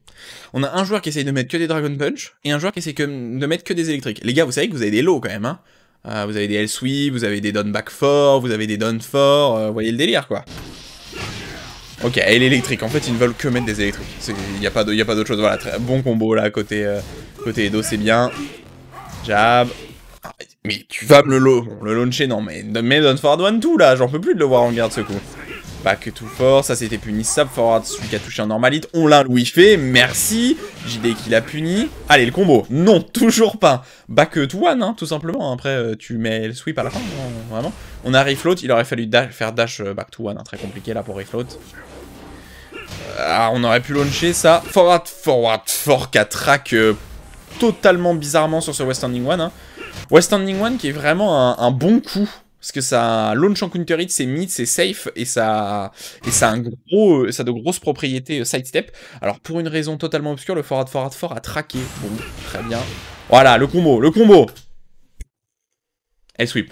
[SPEAKER 1] On a un joueur qui essaye de mettre que des Dragon Punch, et un joueur qui essaye de mettre que des électriques. Les gars, vous savez que vous avez des lots quand même, hein. Vous avez des L-Sweep, vous avez des Down Back 4, vous avez des Down 4, vous voyez le délire, quoi. Ok, et l'électrique, en fait, ils ne veulent que mettre des électriques. Il n'y a pas d'autre chose, voilà, très bon combo, là, côté Edo, c'est bien. Jab. Mais tu vas me le launcher, non, mais donne forward 1-2 là, j'en peux plus de le voir en garde ce coup. Back tout fort, ça c'était punissable, forward celui qui a touché un normalite, on l'a Louis fait, merci, JD qui l'a puni. Allez, le combo, non, toujours pas. Back to one, hein, tout simplement, après tu mets le sweep à la fin, non, vraiment. On a refloat, il aurait fallu faire dash back to one, hein, très compliqué là pour refloat. On aurait pu launcher ça, forward, fort, qui track totalement bizarrement sur ce West Standing 1, hein. West Standing 1 qui est vraiment un bon coup, parce que ça launch en counter hit, c'est mid, c'est safe, et ça a de grosses propriétés sidestep. Alors pour une raison totalement obscure, le forward fort a traqué. Bon, très bien. Voilà, le combo. L-sweep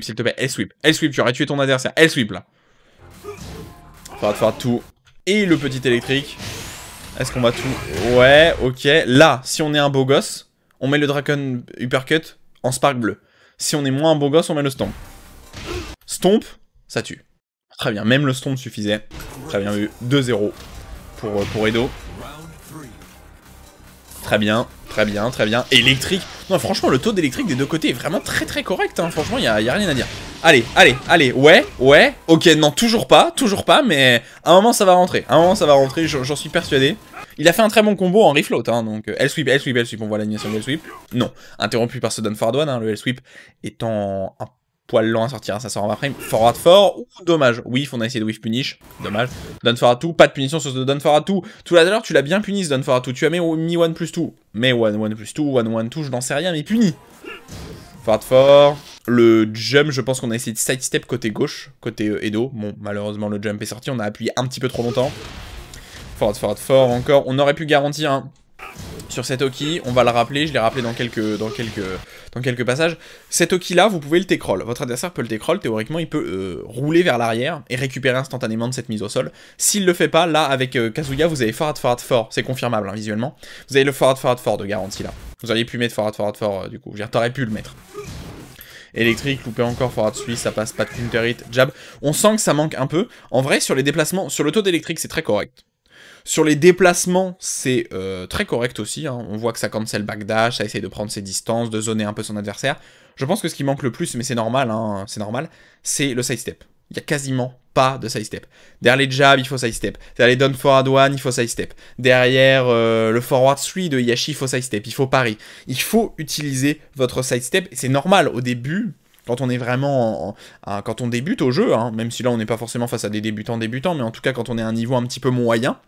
[SPEAKER 1] s'il te plaît, L-sweep, tu aurais tué ton adversaire, L-sweep là. Forward tout, et le petit électrique. Est-ce qu'on va tout? Ouais, ok. Là, si on est un beau gosse, on met le Dragon Uppercut en spark bleu. Si on est moins un beau gosse, on met le stomp. Stomp, ça tue. Très bien, même le stomp suffisait. Très bien vu. 2-0 pour Edo. Très bien. Électrique. Non, franchement, le taux d'électrique des deux côtés est vraiment très correct. Hein. Franchement, il y a rien à dire. Allez. Ouais. Ok, non, toujours pas, mais à un moment, ça va rentrer. J'en suis persuadé. Il a fait un très bon combo en refloat, hein, donc L-sweep, on voit l'animation de L-sweep. Non, interrompu par ce down forward 1, hein, le L-sweep étant un poil lent à sortir, hein, ça sort en frame. Forward fort, dommage. Whiff, on a essayé de whiff punish, dommage. Down forward 2, pas de punition sur ce down forward 2. Tout à l'heure, tu l'as bien puni ce down forward 2, tu as mis 1+2. Mais 1+2, 1+2, je n'en sais rien, mais puni. Forward fort. Le jump, je pense qu'on a essayé de sidestep côté gauche, côté Edo. Bon, malheureusement, le jump est sorti, on a appuyé un petit peu trop longtemps. Forward fort encore. On aurait pu garantir hein, sur cet Oki. On va le rappeler. Je l'ai rappelé dans quelques passages. Cet Oki là, vous pouvez le T-Crawl. Votre adversaire peut le T-Crawl. Théoriquement, il peut rouler vers l'arrière et récupérer instantanément de cette mise au sol. S'il le fait pas, là, avec Kazuya, vous avez forward fort. C'est confirmable hein, visuellement. Vous avez le forward fort de garantie là. Vous auriez pu mettre forward fort du coup. T'aurais pu le mettre. Électrique, loupé encore, forward suisse, ça passe, pas de counter hit, jab. On sent que ça manque un peu. En vrai, sur les déplacements, sur le taux d'électrique, c'est très correct. Sur les déplacements, c'est très correct aussi. Hein. On voit que ça cancel backdash, ça essaye de prendre ses distances, de zoner un peu son adversaire. Je pense que ce qui manque le plus, mais c'est normal, hein, c'est le sidestep. Il n'y a quasiment pas de sidestep. Derrière les jabs, il faut sidestep. Derrière les down forward 1, il faut sidestep. Derrière le forward 3 de Heihachi, il faut sidestep. Il faut parry. Il faut utiliser votre sidestep. C'est normal au début. Quand on est vraiment quand on débute au jeu, hein, même si là on n'est pas forcément face à des débutants, mais en tout cas quand on est à un niveau un petit peu moyen,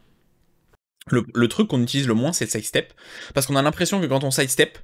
[SPEAKER 1] le truc qu'on utilise le moins c'est le sidestep, parce qu'on a l'impression que quand on sidestep,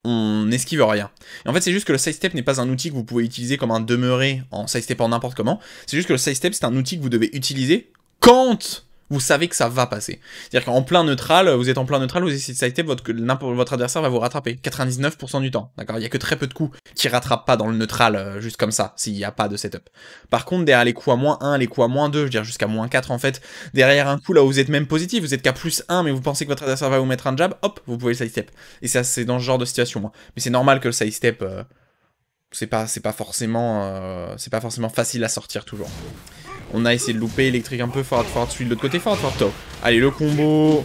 [SPEAKER 1] on n'esquive rien. Et en fait c'est juste que le sidestep n'est pas un outil que vous pouvez utiliser comme un demeuré en sidestepant n'importe comment, c'est juste que le sidestep c'est un outil que vous devez utiliser quand vous savez que ça va passer. C'est-à-dire qu'en plein neutral, vous êtes en plein neutral, vous essayez de sidestep, votre adversaire va vous rattraper, 99% du temps, d'accord. Il y a que très peu de coups qui rattrapent pas dans le neutral, juste comme ça, s'il n'y a pas de setup. Par contre, derrière les coups à -1, les coups à -2, je veux dire jusqu'à -4 en fait, derrière un coup là où vous êtes même positif, vous êtes qu'à +1, mais vous pensez que votre adversaire va vous mettre un jab, hop, vous pouvez le sidestep. Et ça, c'est dans ce genre de situation, moi. Mais c'est normal que le sidestep, c'est pas forcément facile à sortir toujours. On a essayé de louper, électrique un peu, forward suite de l'autre côté, forward top. Allez, le combo,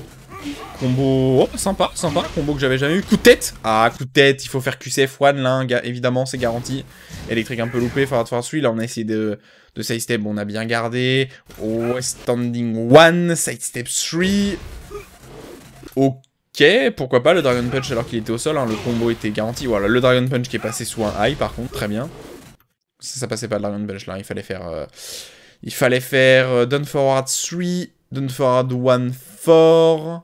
[SPEAKER 1] oh, sympa, combo que j'avais jamais eu. Coup de tête, coup de tête, il faut faire QCF1 là, évidemment, c'est garanti. Électrique un peu loupé, forward suite, là on a essayé de sidestep, bon, on a bien gardé. West Standing 1, sidestep 3. Ok, pourquoi pas le Dragon Punch alors qu'il était au sol, hein, le combo était garanti. Voilà, le Dragon Punch qui est passé sous un high par contre, très bien. Ça passait pas le Dragon Punch là, il fallait faire... Down forward 3, down forward 1, 4...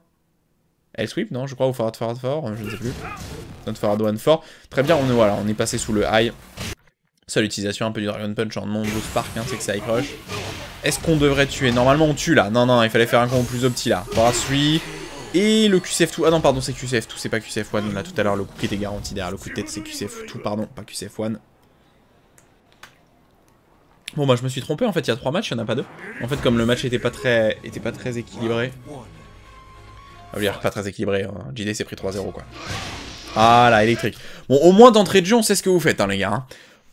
[SPEAKER 1] L sweep, non, je crois, ou forward 4, je ne sais plus. Down forward 1, 4. Très bien, on est passé sous le high. Seule utilisation un peu du Dragon Punch en non Spark, hein, c'est que ça high crush. Est-ce qu'on devrait tuer? Normalement on tue là. Non, il fallait faire un combo plus opti là. Forward 3. Et le QCF2. Ah non, pardon, c'est QCF2, c'est pas QCF1. Là tout à l'heure, le coup qui était garanti derrière le coup de tête, c'est QCF2, pardon, pas QCF1. Bon bah je me suis trompé, en fait il y a 3 matchs, il n'y en a pas 2. En fait comme le match était pas très équilibré. Ah oui, pas très équilibré, hein. JD s'est pris 3-0 quoi. Ah là, électrique. Bon, au moins d'entrée de jeu, on sait ce que vous faites hein les gars. Hein.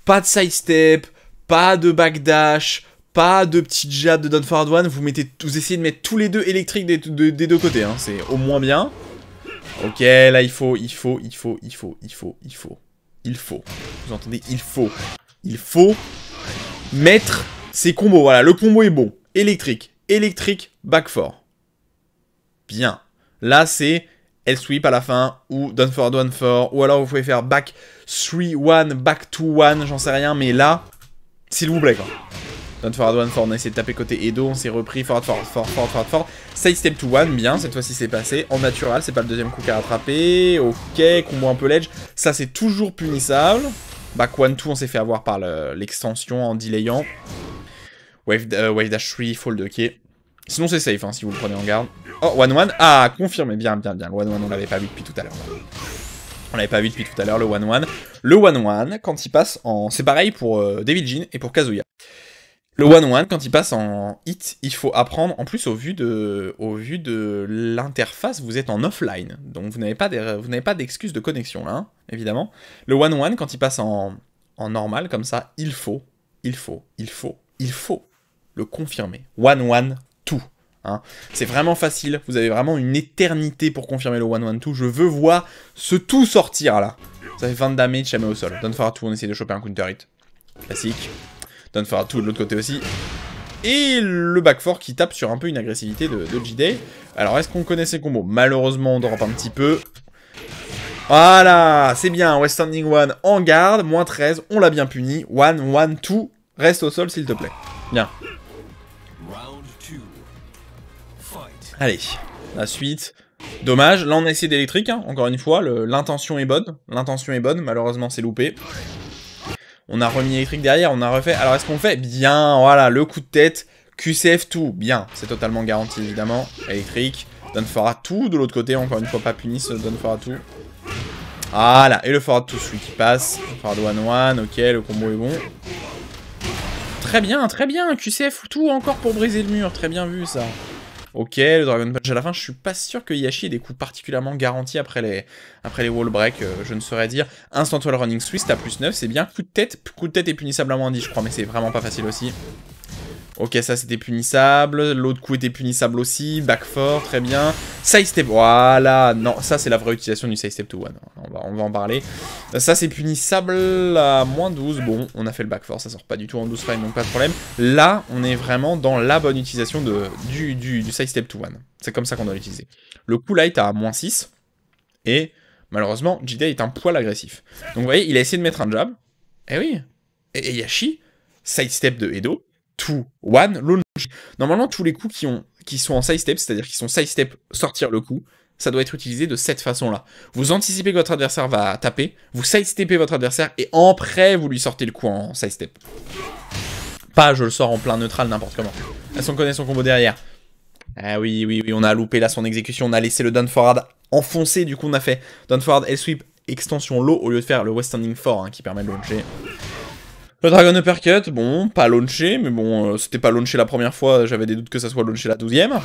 [SPEAKER 1] Pas de sidestep, pas de backdash, pas de petit jab de down forward one. Vous essayez de mettre tous les deux électriques des deux côtés, hein. C'est au moins bien. Ok, là il faut. Vous entendez? Il faut mettre ces combos. Voilà, le combo est bon. Électrique, back 4. Bien. Là, c'est L-sweep à la fin, ou down forward 1, 4, ou alors vous pouvez faire back 3, 1, back 2, 1, j'en sais rien, mais là, s'il vous plaît, quoi. Down forward 1, 4, on a essayé de taper côté Edo, on s'est repris, forward 4, side step to 1, bien, cette fois-ci c'est passé, en natural, c'est pas le deuxième coup qu'à rattraper, ok, combo un peu ledge, ça c'est toujours punissable. Back 1, 2, on s'est fait avoir par l'extension en delayant. Wave dash 3, fold ok. Sinon c'est safe, hein, si vous le prenez en garde. Oh, 1-1, ah, confirmé, bien. Le 1-1, on l'avait pas vu depuis tout à l'heure. On l'avait pas vu depuis tout à l'heure, le 1-1. Le 1-1, quand il passe en... C'est pareil pour Devil Jin et pour Kazuya. Le 1-1, quand il passe en hit, il faut apprendre, en plus au vu de l'interface, vous êtes en offline. Donc vous n'avez pas d'excuse de connexion là, hein, évidemment. Le 1-1, quand il passe en normal, comme ça, il faut le confirmer. 1-1, tout. Hein. C'est vraiment facile, vous avez vraiment une éternité pour confirmer le 1-1-2. Je veux voir ce tout sortir là. Ça fait 20 de damage, jamais au sol. Down forward 2, on essaie de choper un counter hit. Classique. Down forward 2 de l'autre côté aussi. Et le back 4 qui tape sur un peu une agressivité de J-Day. Alors est-ce qu'on connaît ces combos? Malheureusement on drop un petit peu. Voilà, c'est bien. West Standing 1 en garde, moins 13, on l'a bien puni. 1-1-2, reste au sol s'il te plaît. Bien. Allez, la suite. Dommage, là on a essayé d'électrique, hein, encore une fois, l'intention est bonne. Malheureusement c'est loupé. On a remis électrique derrière, on a refait. Alors est-ce qu'on fait? Bien, voilà, le coup de tête, QCF2, bien, c'est totalement garanti évidemment. Électrique, down forward 2, de l'autre côté, encore une fois pas puni ce down forward 2. Voilà, et le forward 2 celui qui passe. Forward 1-1, ok, le combo est bon. Très bien, QCF2 encore pour briser le mur, très bien vu ça. Ok, le Dragon Punch à la fin, je suis pas sûr que Yashi ait des coups particulièrement garantis après les wall break, je ne saurais dire. Instant wall running Swiss, t'as plus 9, c'est bien. Coup de tête est punissable à moins 10, je crois, mais c'est vraiment pas facile aussi. Ok, ça c'était punissable, l'autre coup était punissable aussi, back 4, très bien. Side step, voilà, non, ça c'est la vraie utilisation du side step to one, on va en parler. Ça c'est punissable à moins 12, bon, on a fait le back 4, ça sort pas du tout en 12 frames, donc pas de problème. Là, on est vraiment dans la bonne utilisation du side step to one, c'est comme ça qu'on doit l'utiliser. Le coup light à moins 6, et malheureusement, J-Day est un poil agressif. Donc vous voyez, il a essayé de mettre un jab, eh oui, et Yashi, side step de Edo, 2, 1, launch. Normalement, tous les coups qui sont en sidestep, c'est-à-dire qui sont sidestep sortir le coup, ça doit être utilisé de cette façon-là. Vous anticipez que votre adversaire va taper, vous sidestepez votre adversaire, et en prêt, vous lui sortez le coup en sidestep. Pas je le sors en plein neutral n'importe comment. Est-ce qu'on connaît son combo derrière? Ah oui, on a loupé là son exécution, on a laissé le down forward enfoncé, du coup on a fait down forward L-sweep, extension low, au lieu de faire le west standing 4 hein, qui permet de launcher. Le Dragon Uppercut, bon, pas launché, mais bon, c'était pas launché la première fois, j'avais des doutes que ça soit launché la 12ème.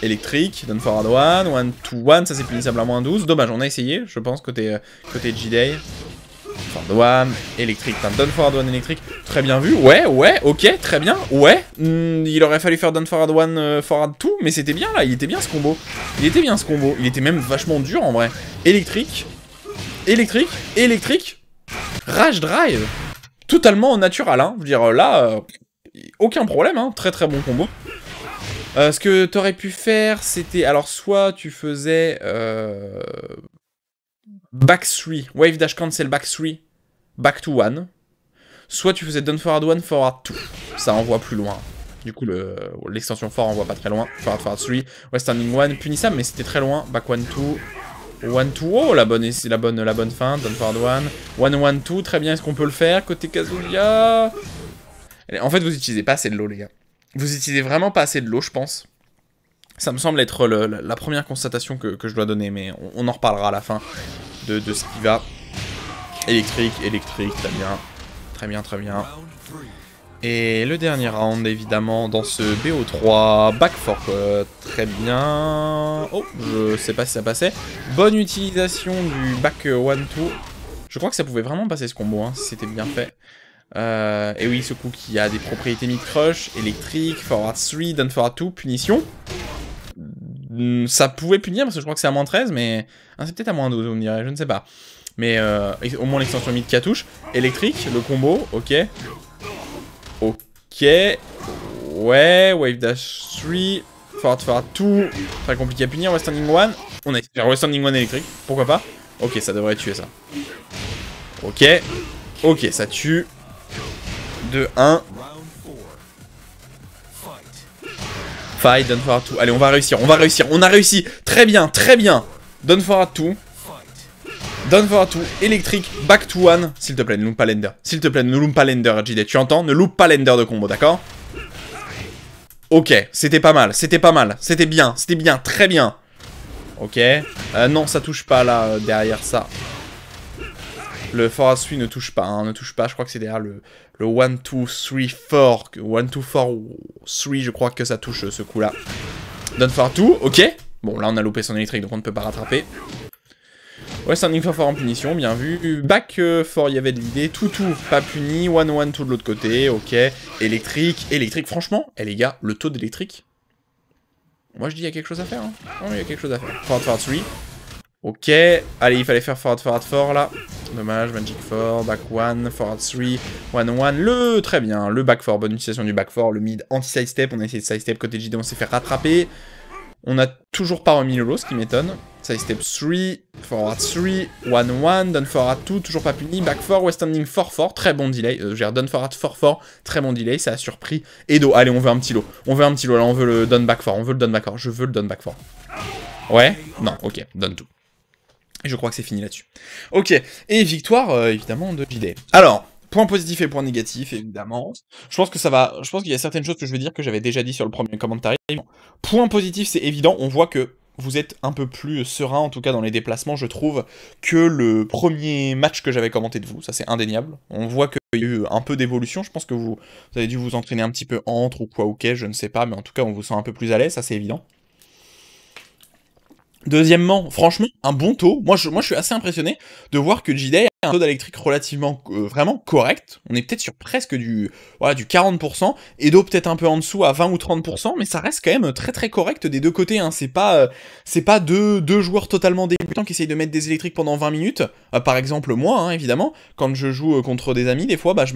[SPEAKER 1] Électrique, down forward 1, 1-2-1, ça c'est punissable à moins 12. Dommage, on a essayé, je pense, côté J-Day. Forward 1, électrique, down forward 1 électrique, très bien vu, ouais, ok, très bien, ouais. Il aurait fallu faire down forward 1, forward 2, mais c'était bien là, il était bien ce combo. Il était même vachement dur en vrai. Électrique, rage drive. Totalement natural, hein. Je veux dire, là, aucun problème, hein. Très bon combo. Ce que t'aurais pu faire, c'était... Alors, soit tu faisais... back 3, wave dash cancel back 3, back to 1. soit tu faisais down forward 1, forward 2. Ça envoie plus loin. Du coup, l'extension fort envoie pas très loin. Forward, forward 3, ouais, standing 1, punissable, mais c'était très loin. Back 1, 2, 1, 2, oh, la bonne fin. Down forward 1, 1, 1, 2, très bien, est-ce qu'on peut le faire? Côté Kazuya... En fait, vous utilisez pas assez de l'eau, les gars. Vous utilisez vraiment pas assez de l'eau, je pense. Ça me semble être la première constatation que je dois donner, mais on en reparlera à la fin de ce qui va. Électrique, très bien. Très bien, très bien. Et le dernier round, évidemment, dans ce BO3, back fork, très bien. Oh, je sais pas si ça passait. Bonne utilisation du back 1-2. Je crois que ça pouvait vraiment passer ce combo, hein, si c'était bien fait. Et oui, ce coup qui a des propriétés mid-crush, électrique, forward 3, down forward 2, punition. Ça pouvait punir parce que je crois que c'est à moins 13, mais... Ah, c'est peut-être à moins 12, vous me direz, je ne sais pas. Mais au moins l'extension mid qui touche. Électrique, le combo, ok. Ok. Ouais, wave dash 3, forward 2. Très compliqué à punir, west standing 1. On a essayé de faire west standing 1 électrique, pourquoi pas. Ok, ça devrait tuer ça. Ok. Ok, ça tue. 2-1. Fight, down forward 2. Allez, on va réussir, on a réussi. Très bien, très bien. Down forward 2. Down forward 2, électrique, back to 1. S'il te plaît, ne loupe pas l'ender. S'il te plaît, ne loupe pas l'ender, JD. Tu entends? Ne loupe pas l'ender de combo, d'accord? Ok, c'était pas mal, c'était bien, très bien. Ok. Non, ça touche pas, là, derrière ça. Le forward 3 ne touche pas, hein, je crois que c'est derrière le 1, 2, 3, 4, 1, 2, 4, 3, je crois que ça touche ce coup-là. Down forward 2, ok. Bon, là on a loupé son électrique, donc on ne peut pas rattraper. Ouais, standing fort en punition, bien vu. Back fort, il y avait de l'idée. Tout, pas puni. 1-1, tout de l'autre côté, ok. Électrique, franchement, les gars, le taux d'électrique. Moi je dis il y a quelque chose à faire, hein. Non, il y a quelque chose à faire. Forward 3. Ok, allez, il fallait faire forward 4 là. Dommage, magic 4, back 1, forward 3, 1-1, très bien, le back 4, bonne utilisation du back 4, le mid anti-sidestep, on a essayé de sidestep côté JD, on s'est fait rattraper. On n'a toujours pas remis le low, ce qui m'étonne. Sidestep 3, forward 3, 1-1, down forward 2, toujours pas puni, back 4, west standing 4-4, très bon delay, down forward 4-4, très bon delay, ça a surpris. Edo, allez, on veut un petit lot, là, on veut le down back 4, je veux le down back 4. Ouais? Non, ok, down 2. Et je crois que c'est fini là-dessus. Ok, et victoire, évidemment, de JD. Alors, point positif et point négatif, évidemment. Je pense qu'il y a certaines choses que je vais dire que j'avais déjà dit sur le premier commentaire. Point positif, c'est évident, on voit que vous êtes un peu plus serein, en tout cas dans les déplacements, je trouve, que le premier match que j'avais commenté de vous, ça c'est indéniable. On voit qu'il y a eu un peu d'évolution, je pense que vous avez dû vous entraîner un petit peu entre ou quoi, ok, je ne sais pas, mais en tout cas on vous sent un peu plus à l'aise, ça c'est évident. Deuxièmement, franchement, un bon taux. Moi, je suis assez impressionné de voir que JD a un taux d'électrique relativement vraiment correct. On est peut-être sur presque du 40%, et d'eau peut-être un peu en dessous à 20 ou 30%, mais ça reste quand même très très correct des deux côtés. Hein. C'est pas deux joueurs totalement débutants qui essayent de mettre des électriques pendant 20 minutes. Par exemple, moi, hein, évidemment, quand je joue contre des amis, des fois, bah,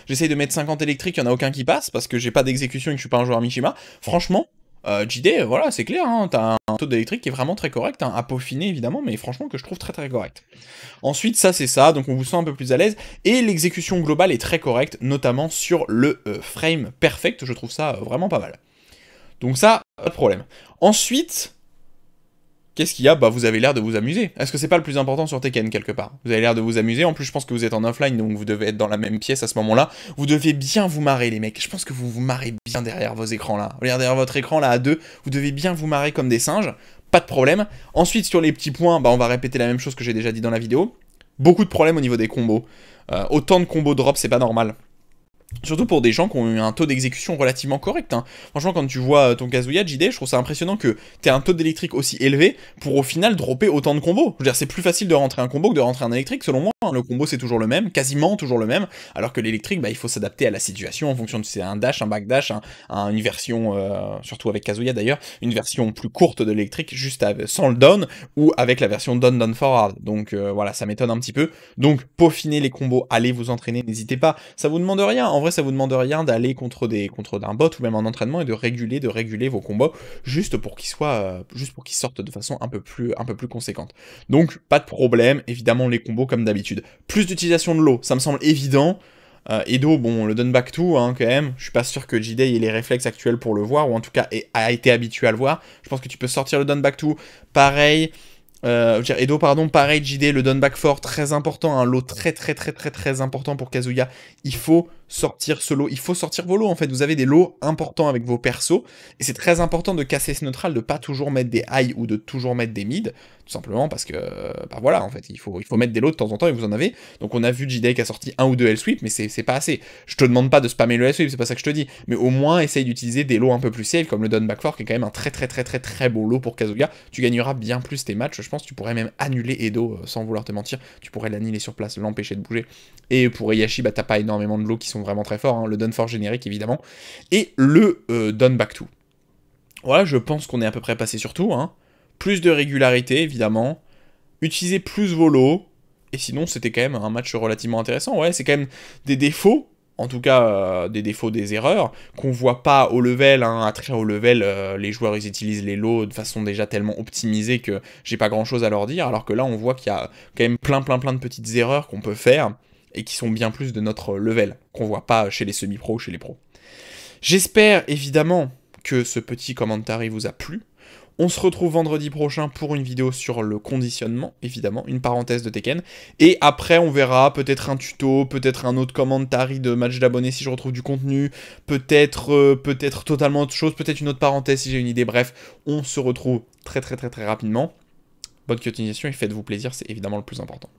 [SPEAKER 1] j'essaye de mettre 50 électriques, il n'y en a aucun qui passe, parce que j'ai pas d'exécution et que je suis pas un joueur Mishima. Franchement, JD, voilà, c'est clair, hein, t'as un taux d'électrique qui est vraiment très correct, hein, à peaufiner évidemment, mais franchement que je trouve très très correct. Ensuite, ça c'est ça, donc on vous sent un peu plus à l'aise, et l'exécution globale est très correcte, notamment sur le frame perfect, je trouve ça vraiment pas mal. Donc ça, pas de problème. Ensuite, qu'est-ce qu'il y a? Bah vous avez l'air de vous amuser. Est-ce que c'est pas le plus important sur Tekken quelque part? Vous avez l'air de vous amuser, en plus je pense que vous êtes en offline, donc vous devez être dans la même pièce à ce moment-là. Vous devez bien vous marrer les mecs, je pense que vous vous marrez bien derrière vos écrans là. Regardez derrière votre écran là à deux, vous devez bien vous marrer comme des singes, pas de problème. Ensuite sur les petits points, bah on va répéter la même chose que j'ai déjà dit dans la vidéo. Beaucoup de problèmes au niveau des combos. Autant de combos drop, c'est pas normal. Surtout pour des gens qui ont eu un taux d'exécution relativement correct. Hein. Franchement, quand tu vois ton Kazuya, JD, je trouve ça impressionnant que t'aies un taux d'électrique aussi élevé pour au final dropper autant de combos. Je veux dire, c'est plus facile de rentrer un combo que de rentrer un électrique, selon moi. Le combo, c'est toujours le même, quasiment toujours le même, alors que l'électrique, bah, il faut s'adapter à la situation en fonction de si c'est un dash, un backdash, une version, surtout avec Kazuya d'ailleurs, une version plus courte de l'électrique, juste sans le down, ou avec la version down forward. Donc voilà, ça m'étonne un petit peu. Donc, peaufiner les combos, allez vous entraîner, n'hésitez pas. Ça vous demande rien. En vrai, ça vous demande rien d'aller contre un bot ou même en entraînement et de réguler vos combos juste pour qu'ils sortent de façon un peu plus conséquente. Donc pas de problème, évidemment les combos comme d'habitude. Plus d'utilisation de l'eau, ça me semble évident. Edo, bon, le done back to, hein, quand même. Je suis pas sûr que J-Day ait les réflexes actuels pour le voir, ou en tout cas a été habitué à le voir. Je pense que tu peux sortir le done back to. Pareil. Edo, pardon, pareil, JD, le done back fort, très important, un lot très important pour Kazuya. Il faut sortir ce lot, il faut sortir vos lots en fait. Vous avez des lots importants avec vos persos, et c'est très important de casser ce neutral, de pas toujours mettre des high ou de toujours mettre des mid, tout simplement parce que, bah voilà, en fait, il faut mettre des lots de temps en temps et vous en avez. Donc on a vu JD qui a sorti un ou deux L-sweep, mais c'est pas assez. Je te demande pas de spammer le L-sweep, c'est pas ça que je te dis, mais au moins essaye d'utiliser des lots un peu plus safe, comme le done back fort, qui est quand même un très beau lot pour Kazuya. Tu gagneras bien plus tes matchs, je pense. Tu pourrais même annuler Edo sans vouloir te mentir. Tu pourrais l'annihiler sur place, l'empêcher de bouger. Et pour Heihachi, bah t'as pas énormément de lots qui sont vraiment très forts. Hein. Le done fort générique évidemment. Et le done back to. Voilà, je pense qu'on est à peu près passé sur tout. Hein. Plus de régularité évidemment. Utilisez plus vos lots. Et sinon, c'était quand même un match relativement intéressant. Ouais, c'est quand même des défauts. En tout cas, des défauts, des erreurs, qu'on voit pas au level, hein, à très haut level, les joueurs ils utilisent les lots de façon déjà tellement optimisée que j'ai pas grand chose à leur dire, alors que là on voit qu'il y a quand même plein de petites erreurs qu'on peut faire, et qui sont bien plus de notre level, qu'on voit pas chez les semi-pros ou chez les pros. J'espère évidemment que ce petit commentary vous a plu. On se retrouve vendredi prochain pour une vidéo sur le conditionnement, évidemment, une parenthèse de Tekken. Et après, on verra peut-être un tuto, peut-être un autre commentary de match d'abonnés si je retrouve du contenu, peut-être totalement autre chose, peut-être une autre parenthèse si j'ai une idée. Bref, on se retrouve très rapidement. Bonne continuation et faites-vous plaisir, c'est évidemment le plus important.